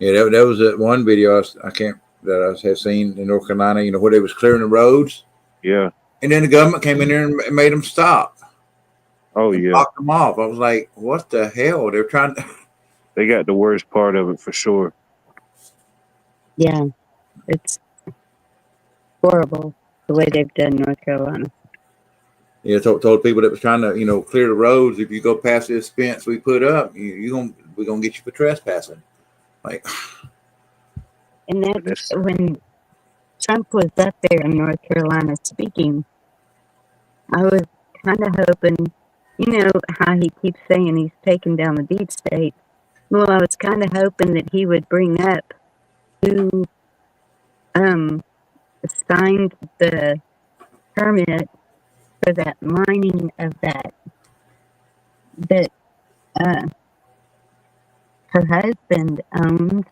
that was that one video I had seen in North Carolina. You know, where they was clearing the roads, Yeah. and then the government came in there and made them stop. Oh And yeah. blocked them off. I was like, what the hell? They're trying to. They got the worst part of it for sure. Yeah, it's horrible the way they've done North Carolina. Yeah, told people that was trying to, clear the roads. If you go past this fence we put up, we're gonna get you for trespassing. Like, And that's when Trump was up there in North Carolina speaking. I was kind of hoping, how he keeps saying he's taking down the deep state. Well, I was kind of hoping that he would bring up who signed the permit for that mining of that her husband owns.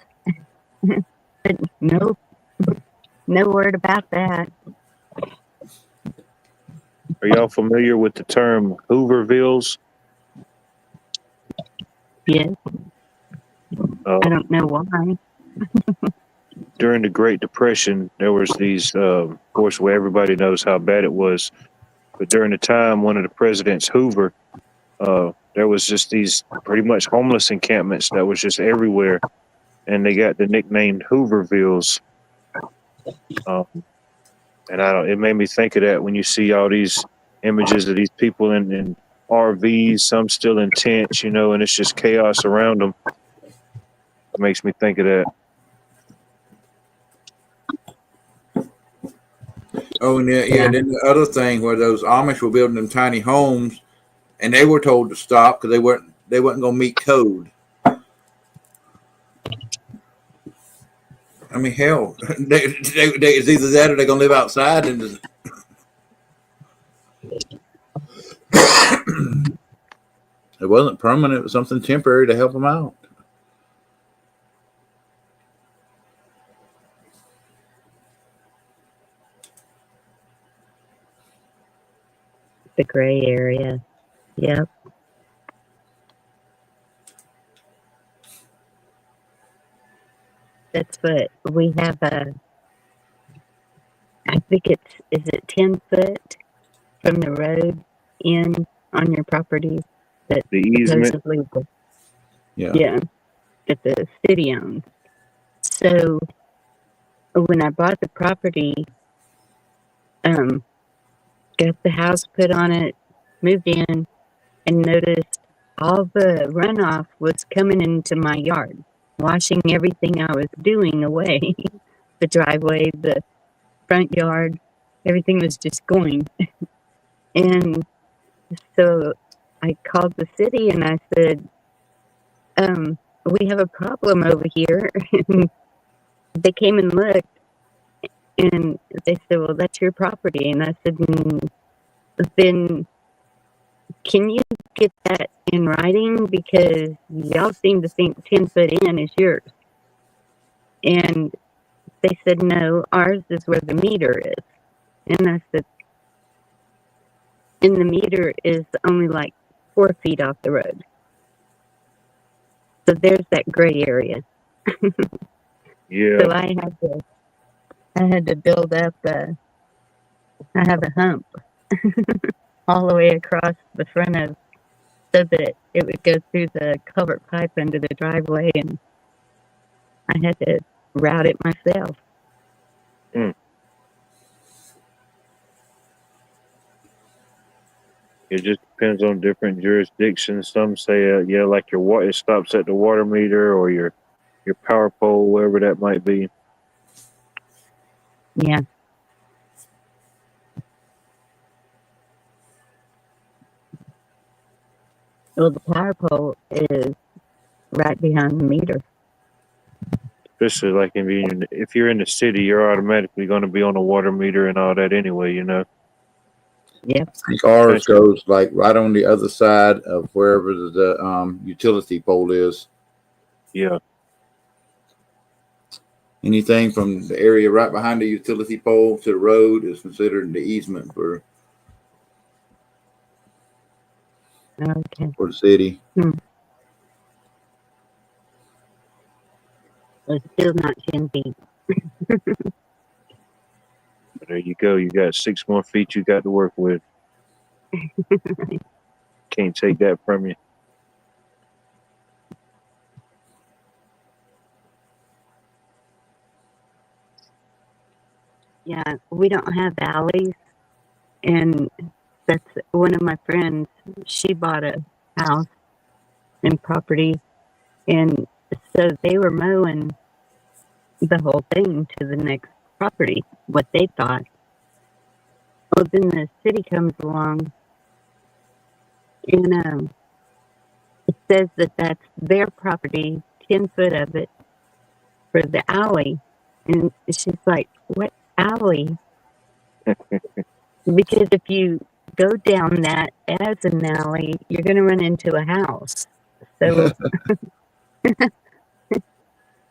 But no word about that. Are y'all familiar with the term Hoovervilles? Yes. I don't know why. During the Great Depression, there was these, of course, where everybody knows how bad it was. But during the time, one of the presidents, Hoover, there was just these pretty much homeless encampments that was just everywhere, and they got the nickname Hoovervilles. And it made me think of that when you see all these images of these people in RVs, some still in tents, and it's just chaos around them. It makes me think of that. oh, and yeah. Then the other thing where those Amish were building them tiny homes, and they were told to stop because they weren't gonna meet code. I mean, hell, it's either that or they're gonna live outside and just. It wasn't permanent; it was something temporary to help them out. The gray area. Yep. That's what we have. I think is it 10 foot from the road in on your property that The easement. supposedly, Yeah. that the city owns. So when I bought the property, got the house put on it, moved in, and noticed all the runoff was coming into my yard, washing everything I was doing away. The driveway, the front yard, everything was just going. And so I called the city and I said, we have a problem over here. And they came and looked and they said, well, that's your property. And I said, then can you get that in writing? Because y'all seem to think 10 foot in is yours. And they said, no, ours is where the meter is. And I said, and the meter is only like 4 feet off the road. So there's that gray area. Yeah. So I had to build up I have a hump. all the way across the front of, so that it would go through the culvert pipe under the driveway, and I had to route it myself. It just depends on different jurisdictions. Some say, yeah, like your water, it stops at the water meter or your power pole, wherever that might be. Yeah. Well, the power pole is right behind the meter. Especially like if you're in the city, you're automatically going to be on the water meter and all that anyway, you know. Yep. I think ours Especially- goes like right on the other side of wherever the utility pole is. Yeah. Anything from the area right behind the utility pole to the road is considered the easement for Okay. the city. It's still not 10 feet. There you go. You got 6 more feet you got to work with. Can't take that from you. Yeah, we don't have alleys, and that's one of my friends. She bought a house and property, and so they were mowing the whole thing to the next property, what they thought. Well, then the city comes along, and it says that that's their property, 10 foot of it, for the alley. And she's like, what alley? Because if you go down that as an alley, you're going to run into a house. So,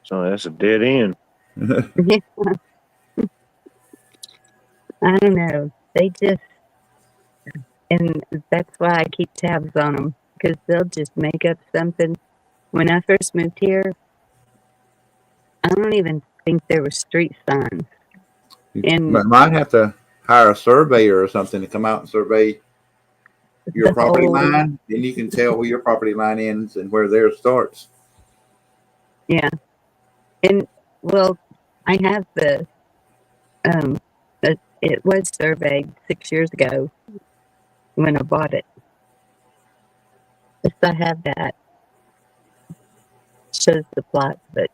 So that's a dead end. yeah, I don't know. They just, and that's why I keep tabs on them, because they'll just make up something. When I first moved here, I don't even think there were street signs. And Might have to hire a surveyor or something to come out and survey your the property whole, line. Then you can tell where your property line ends and where theirs starts. yeah. And, well, I have um, it was surveyed 6 years ago when I bought it. Yes, I have that. Shows the plot, but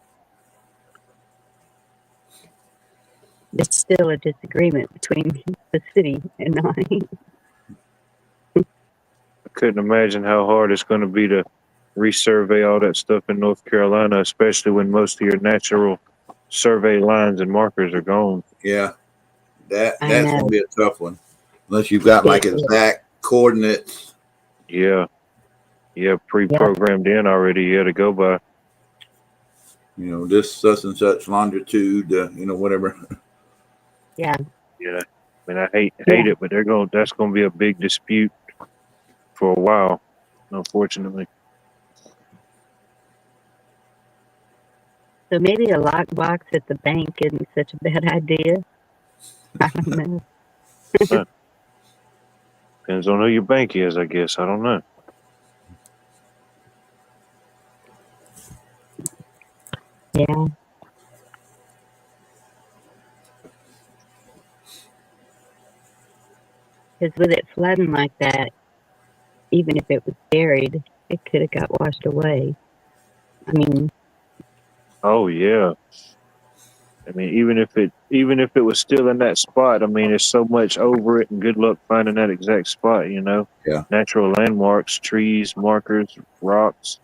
it's still a disagreement between the city and I. I couldn't imagine how hard it's going to be to resurvey all that stuff in North Carolina, especially when most of your natural survey lines and markers are gone. Yeah, I that's know. gonna be a tough one unless you've got like It is. exact coordinates. Yeah. Yeah, pre-programmed in already. Yeah, to go by. You know, this such and such longitude. Whatever. Yeah. Yeah. I mean, I hate it, but that's going to be a big dispute for a while, unfortunately. So maybe a lockbox at the bank isn't such a bad idea. I don't know. Depends on who your bank is, I guess. I don't know. Yeah. Because with it flooding like that, even if it was buried, it could have got washed away. I mean, Oh yeah. I mean, even if it was still in that spot, I mean, there's so much over it, and good luck finding that exact spot. You know. Yeah. Natural landmarks, trees, markers, rocks,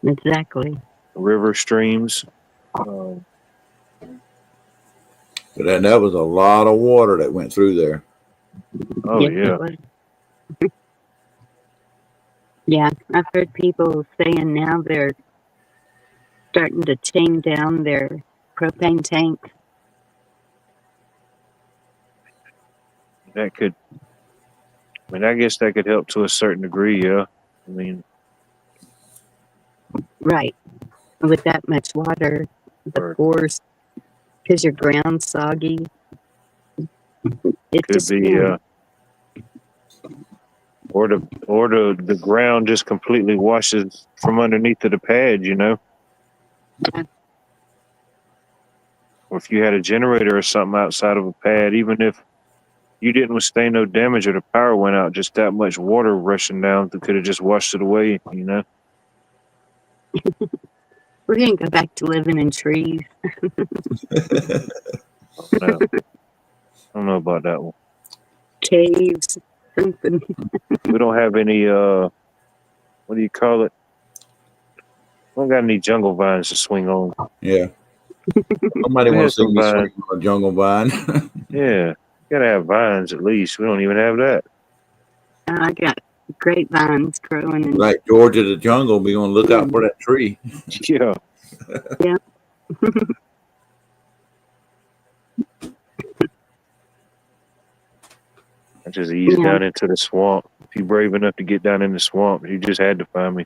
exactly. river, streams. But that was a lot of water that went through there. Oh Yes, yeah. it was. Yeah, I've heard people saying now they're starting to chain down their propane tanks. That could. I mean, I guess that could help to a certain degree. Yeah. I mean, Right. With that much water, the or force, because your ground's soggy. It could just be. can. or the ground just completely washes from underneath of the pad, you know. Yeah. Or if you had a generator or something outside of a pad, even if you didn't withstand no damage or the power went out, just that much water rushing down could have just washed it away, you know. We're gonna go back to living in trees. No, I don't know about that one. Caves, something. We don't have any what do you call it? We don't got any jungle vines to swing on. Yeah. Nobody We wants have to see some me vines. swinging on a jungle vine. Yeah. Gotta have vines at least. We don't even have that. I got grapevines growing in. Like Georgia, the jungle, be on the lookout for that tree. Yeah. Yeah. I just eased Yeah. down into the swamp. If you're brave enough to get down in the swamp, you just had to find me.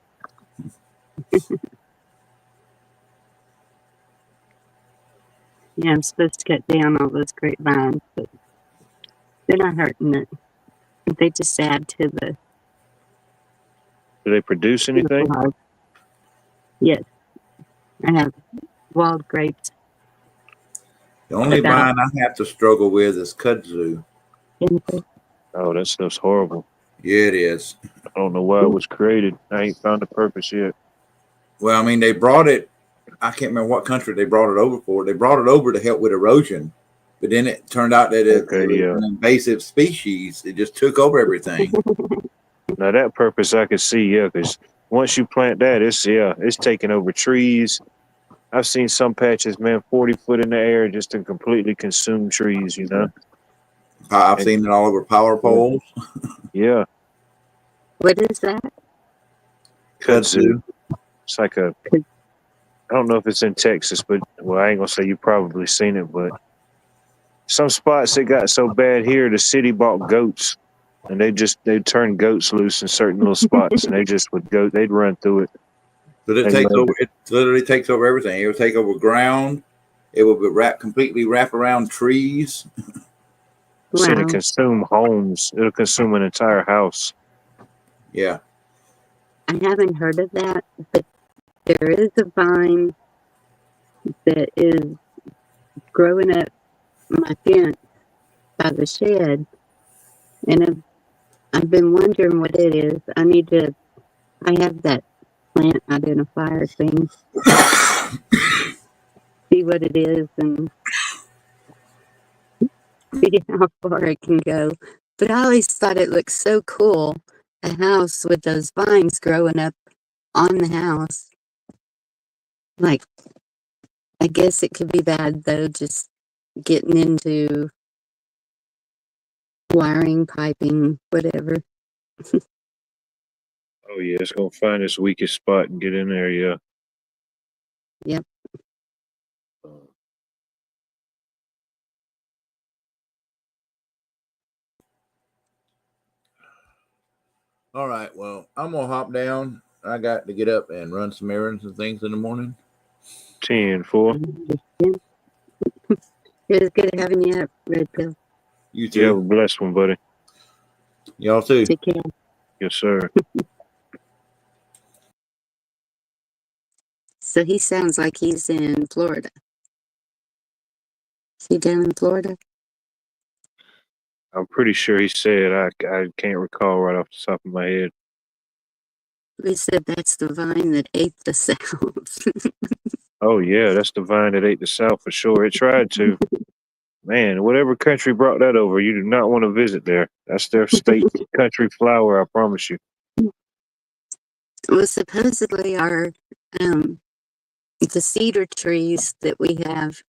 Yeah, I'm supposed to cut down all those grapevines, but they're not hurting it. They just add to the Do they produce anything? flower. Yes, I have wild grapes. The only About vine I have to struggle with is kudzu. Oh, that stuff's horrible. Yeah, it is. I don't know why it was created. I ain't found the purpose yet. Well, I mean, they brought it. I can't remember what country they brought it over for. They brought it over to help with erosion, but then it turned out that it Okay, was yeah. an invasive species. It just took over everything. Now that purpose I could see, yeah, because once you plant that, it's taking over trees. I've seen some patches, man, 40 foot in the air just to completely consume trees, you know? I've seen it all over power poles. Yeah. What is that? Kudzu. It's like I don't know if it's in Texas, but well, I ain't gonna say you probably seen it, but some spots it got so bad here, the city bought goats and they turned goats loose in certain little spots and they'd run through it. But it They takes loved over. It literally takes over everything. It will take over ground. It will be completely wrap around trees. Seen it Wow. consume homes. It'll consume an entire house. Yeah. I haven't heard of that, but there is a vine that is growing up my fence by the shed, and I've been wondering what it is. I have that plant identifier thing, see what it is and see how far it can go. But I always thought it looked so cool, a house with those vines growing up on the house. Like, I guess it could be bad though, just getting into wiring, piping, whatever. Oh yeah, it's gonna find its weakest spot and get in there. Yeah. Yep. All right. Well, I'm gonna hop down. I got to get up and run some errands and things in the morning. 10-4. It was good having you up, Red Pill. You You have too. a blessed one, buddy. Y'all too. Take care. Yes, sir. So he sounds like he's in Florida. Is he down in Florida? I'm pretty sure he said I can't recall right off the top of my head. They said that's the vine that ate the South. Oh yeah, that's the vine that ate the South for sure. It tried to. Man, whatever country brought that over, you do not want to visit there. That's their state country flower, I promise you. Well, supposedly the cedar trees that we have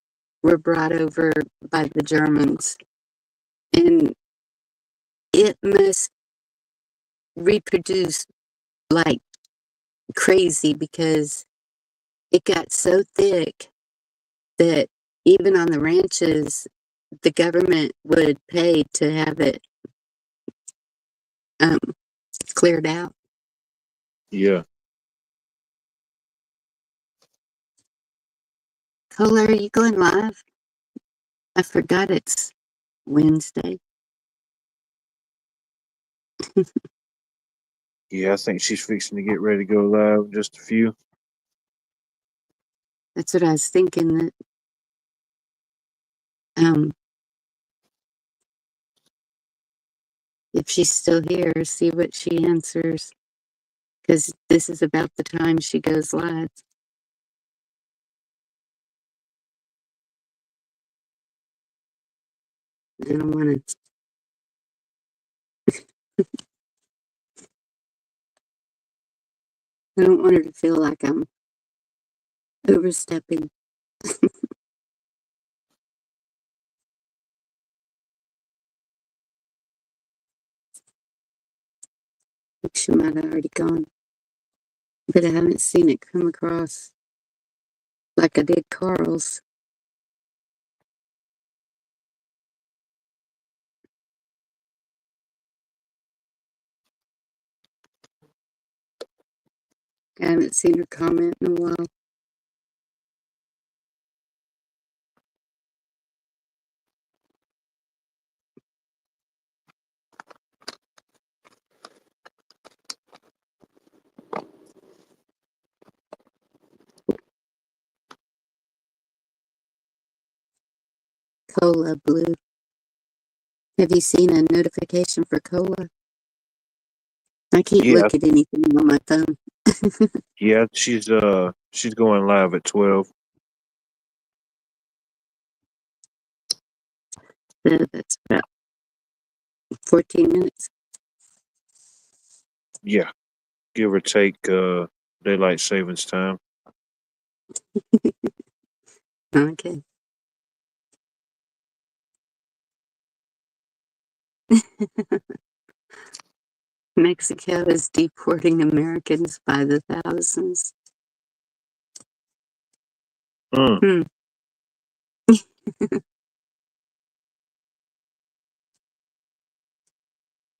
were brought over by the Germans, and it must reproduce like crazy because it got so thick that even on the ranches, the government would pay to have it um, cleared out. Yeah. Kohler, are you going live? I forgot it's Wednesday. Yeah, I think she's fixing to get ready to go live in just a few. That's what I was thinking, that if she's still here, see what she answers, because this is about the time she goes live. I don't want to. I don't want her to feel like I'm overstepping. She might have already gone, but I haven't seen it come across like I did Carl's. I haven't seen her comment in a while. Cola Blue. Have you seen a notification for Cola? I can't Yeah, look at anything on my phone. yeah, she's going live at 12. So that's about 14 minutes. Yeah, give or take daylight savings time. Okay. Mexico is deporting Americans by the thousands. Mm.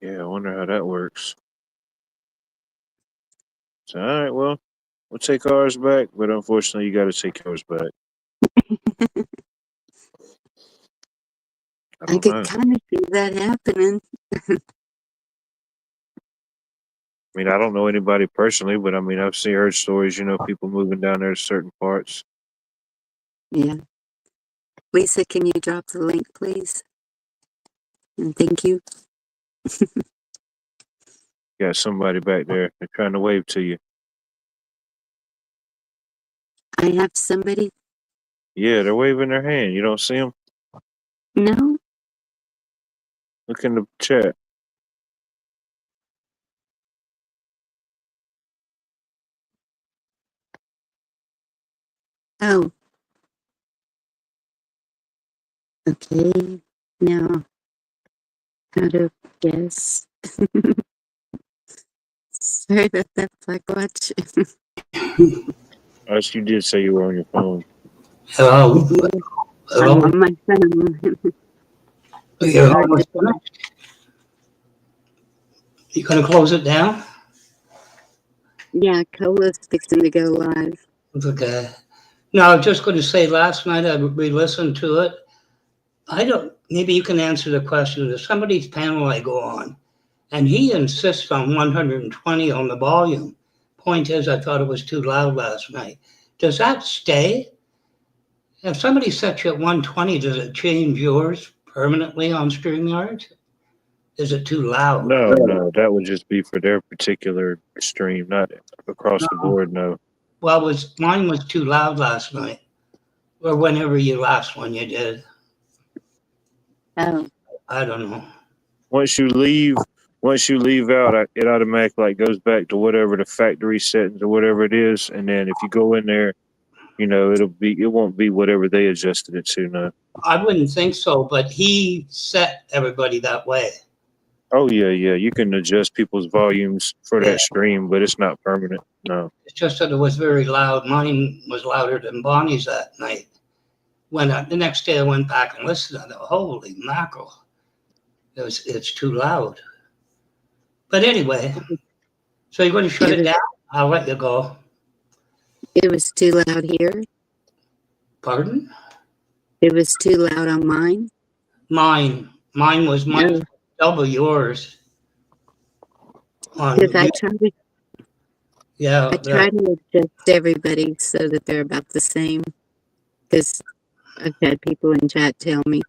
Yeah, I wonder how that works. So, all right, well, we'll take ours back, but unfortunately, you got to take yours back. I I don't could know. kind of see that happening. I mean, I don't know anybody personally, but I mean, I've heard stories, people moving down there to certain parts. Yeah. Lisa, can you drop the link, please? And thank you. Got somebody back there. They're trying to wave to you. I have somebody. Yeah, they're waving their hand. You don't see them? No? Look in the chat. Oh. Okay. Now, how to guess? Sorry about that, Black Watch. As you did say you were on your phone. Hello. I'm Hello. on my phone. You're Hard to almost tell. finished. You gonna close it down? Yeah, Cola's fixing to go live. Okay. No, I was just going to say last night I re-listened to it. I don't. Maybe you can answer the question. There's somebody's panel I go on, and he insists on 120 on the volume. Point is, I thought it was too loud last night. Does that stay? If somebody sets you at 120, does it change yours permanently on StreamYard? Is it too loud? No, that would just be for their particular stream, not across the No. board. No. Well, mine was too loud last night, or whenever you last one you did. Oh, I don't know. Once you leave out, it automatically goes back to whatever the factory settings or whatever it is, and then if you go in there, it won't be whatever they adjusted it to. No. I wouldn't think so, but he set everybody that way. Oh yeah, you can adjust people's volumes for Yeah. that stream, but it's not permanent. No. It's just that it was very loud. Mine was louder than Bonnie's that night. When the next day I went back and listened, I thought, holy mackerel, it's too loud. But anyway, so you're going to shut it down? I'll let you go. it was too loud here. Pardon? It was too loud on mine. Mine was much No. double yours. on Because I try to, yeah, I try to adjust everybody so that they're about the same. Because I've had people in chat tell me.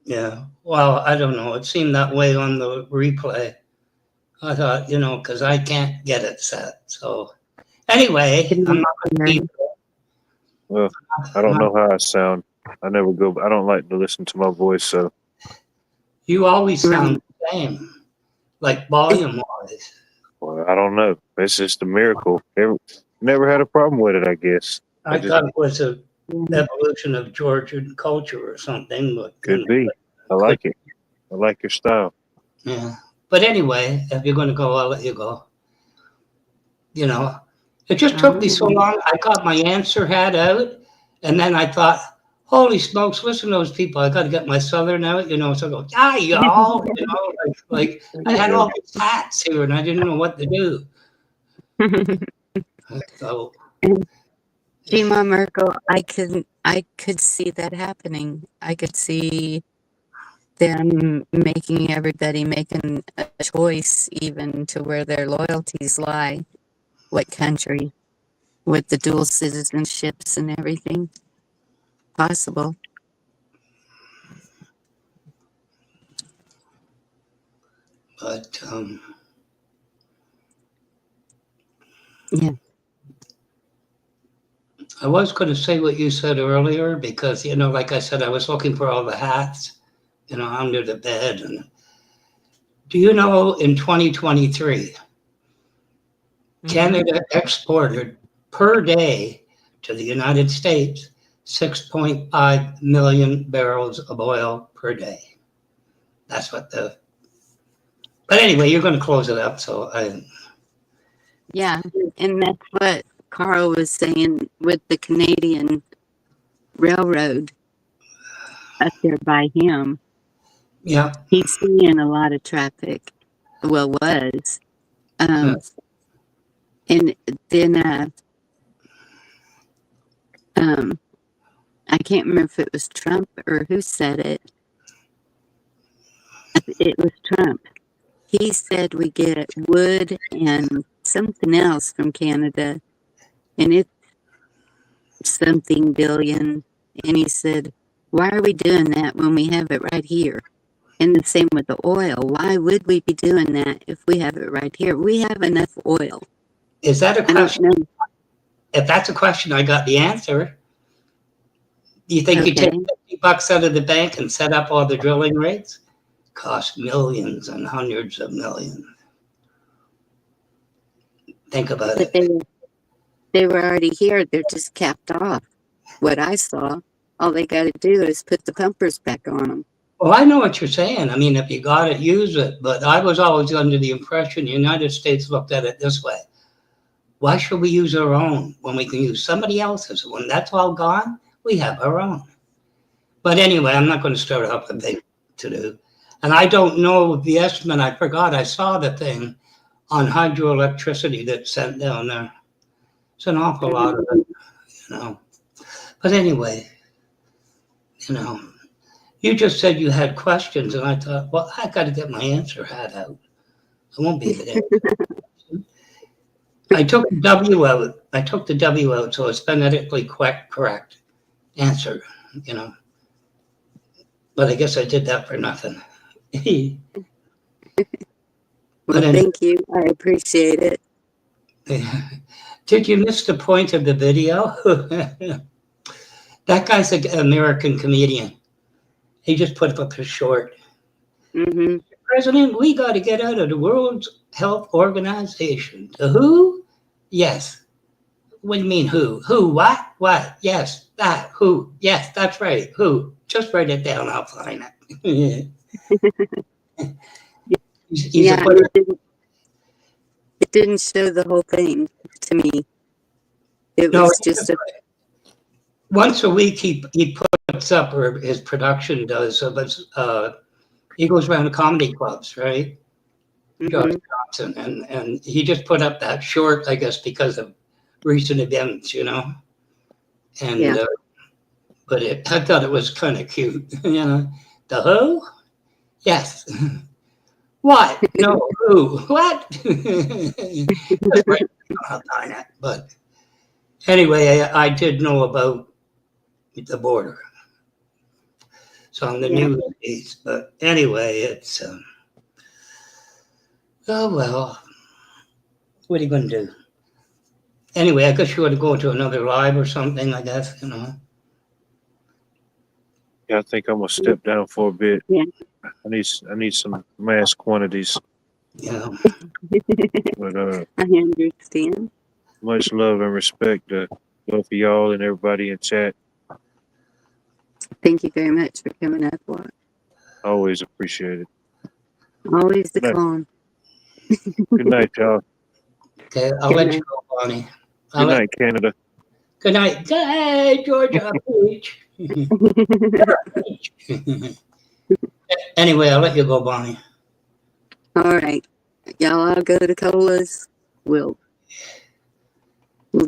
yeah. Well, I don't know. It seemed that way on the replay. I thought, because I can't get it set. So anyway, I'm not going to keep. Well, I don't know how I sound. I never go. I don't like to listen to my voice, so You always sound Right. the same, like volume wise. well, I don't know. It's just a miracle. Never had a problem with it. I guess I I just thought it was a Yeah. evolution of Georgian culture or something, but could be. I could, like it. I like your style. yeah. But anyway, if you're going to go, I'll let you go. It just took me so long. I got my answer hat out, and then I thought, holy smokes, listen to those people. I got to get my Southern out, so I go, hi, y'all, like I had Yeah. all these hats here, and I didn't know what to do. So, Gma Merkel, I could see that happening. I could see them making everybody making a choice even to where their loyalties lie, what country, with the dual citizenships and everything possible. but Yeah. I was going to say what you said earlier because, like I said, I was looking for all the hats, under the bed. And do you know in 2023, Canada exported per day to the United States 6.5 million barrels of oil per day. That's what but anyway, you're going to close it up. So Yeah, and that's what Carl was saying with the Canadian Railroad up there by him. yeah. He's seeing a lot of traffic. Well, was. Um, and then I can't remember if it was Trump or who said it. It was Trump. He said we get wood and something else from Canada, and it's something billion. And he said, why are we doing that when we have it right here? And the same with the oil. Why would we be doing that if we have it right here? We have enough oil. Is that a I don't question? know. If that's a question, I got the answer. Do you think you take Okay. $50 out of the bank and set up all the drilling rigs? Cost millions and hundreds of millions. Think about But it. they were already here. They're just capped off. What I saw, all they got to do is put the pumpers back on them. Well, I know what you're saying. I mean, if you got it, use it. But I was always under the impression the United States looked at it this way. Why should we use our own when we can use somebody else's? When that's all gone, we have our own. But anyway, I'm not going to start up a thing to do. And I don't know the estimate. I forgot. I saw the thing on hydroelectricity that's sent down there. It's an awful lot of it. But anyway, you know, you just said you had questions, and I thought, well, I got to get my answer hat out. I won't be able to answer. I took the W out. I took the W out, so it's phonetically correct answer, But I guess I did that for nothing. Well, But anyway, thank you. I appreciate it. did you miss the point of the video? That guy's an American comedian. He just put up a short. Mm-hmm. President, we got to get out of the World Health Organization. The who? Yes. What do you mean who? Who? What? What? Yes. That. Who? Yes, that's right. Who? Just write it down. I'll find it. he's Yeah, it didn't show the whole thing to me. It no, was just a. once a week he puts up, or his production does, he goes around to comedy clubs, right? Josh Mhm. Johnson, and he just put up that short, I guess, because of recent events, And Yeah. but I thought it was kind of cute, The who? Yes. What? No, who? What? That's right. Oh, darn it. But anyway, I did know about the border. So on the Yeah. news feeds. But anyway, it's oh well. What are you going to do? Anyway, I guess you ought to go to another live or something. I guess you know. Yeah, I think I'm gonna step down for a bit. Yeah. I need some mass quantities. Yeah. But I understand. much love and respect to both of y'all and everybody in chat. Thank you very much for coming up. Well, Always appreciate it. always the Good night. calm. Good night, y'all. Okay, I'll Good let night. you go, Bonnie. Good night, Canada. Good night. Hey, Georgia Peach. Anyway, I'll let you go, Bonnie. All right. Y'all, I'll go to Cola's. We'll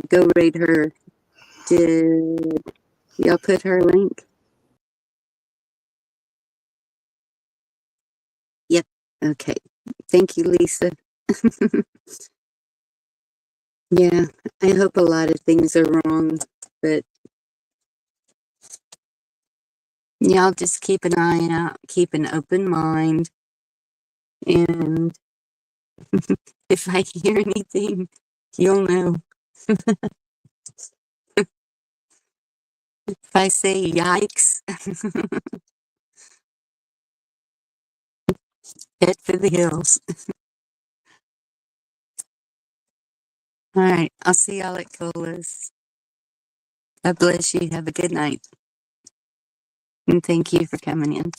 go rate her. Did y'all put her link? Yep. Okay. Thank you, Lisa. Yeah, I hope a lot of things are wrong, but y'all just keep an eye out, keep an open mind, and if I hear anything, you'll know. If I say yikes, head for the hills. All right, I'll see y'all at Cola's. God bless you. Have a good night. And thank you for coming in.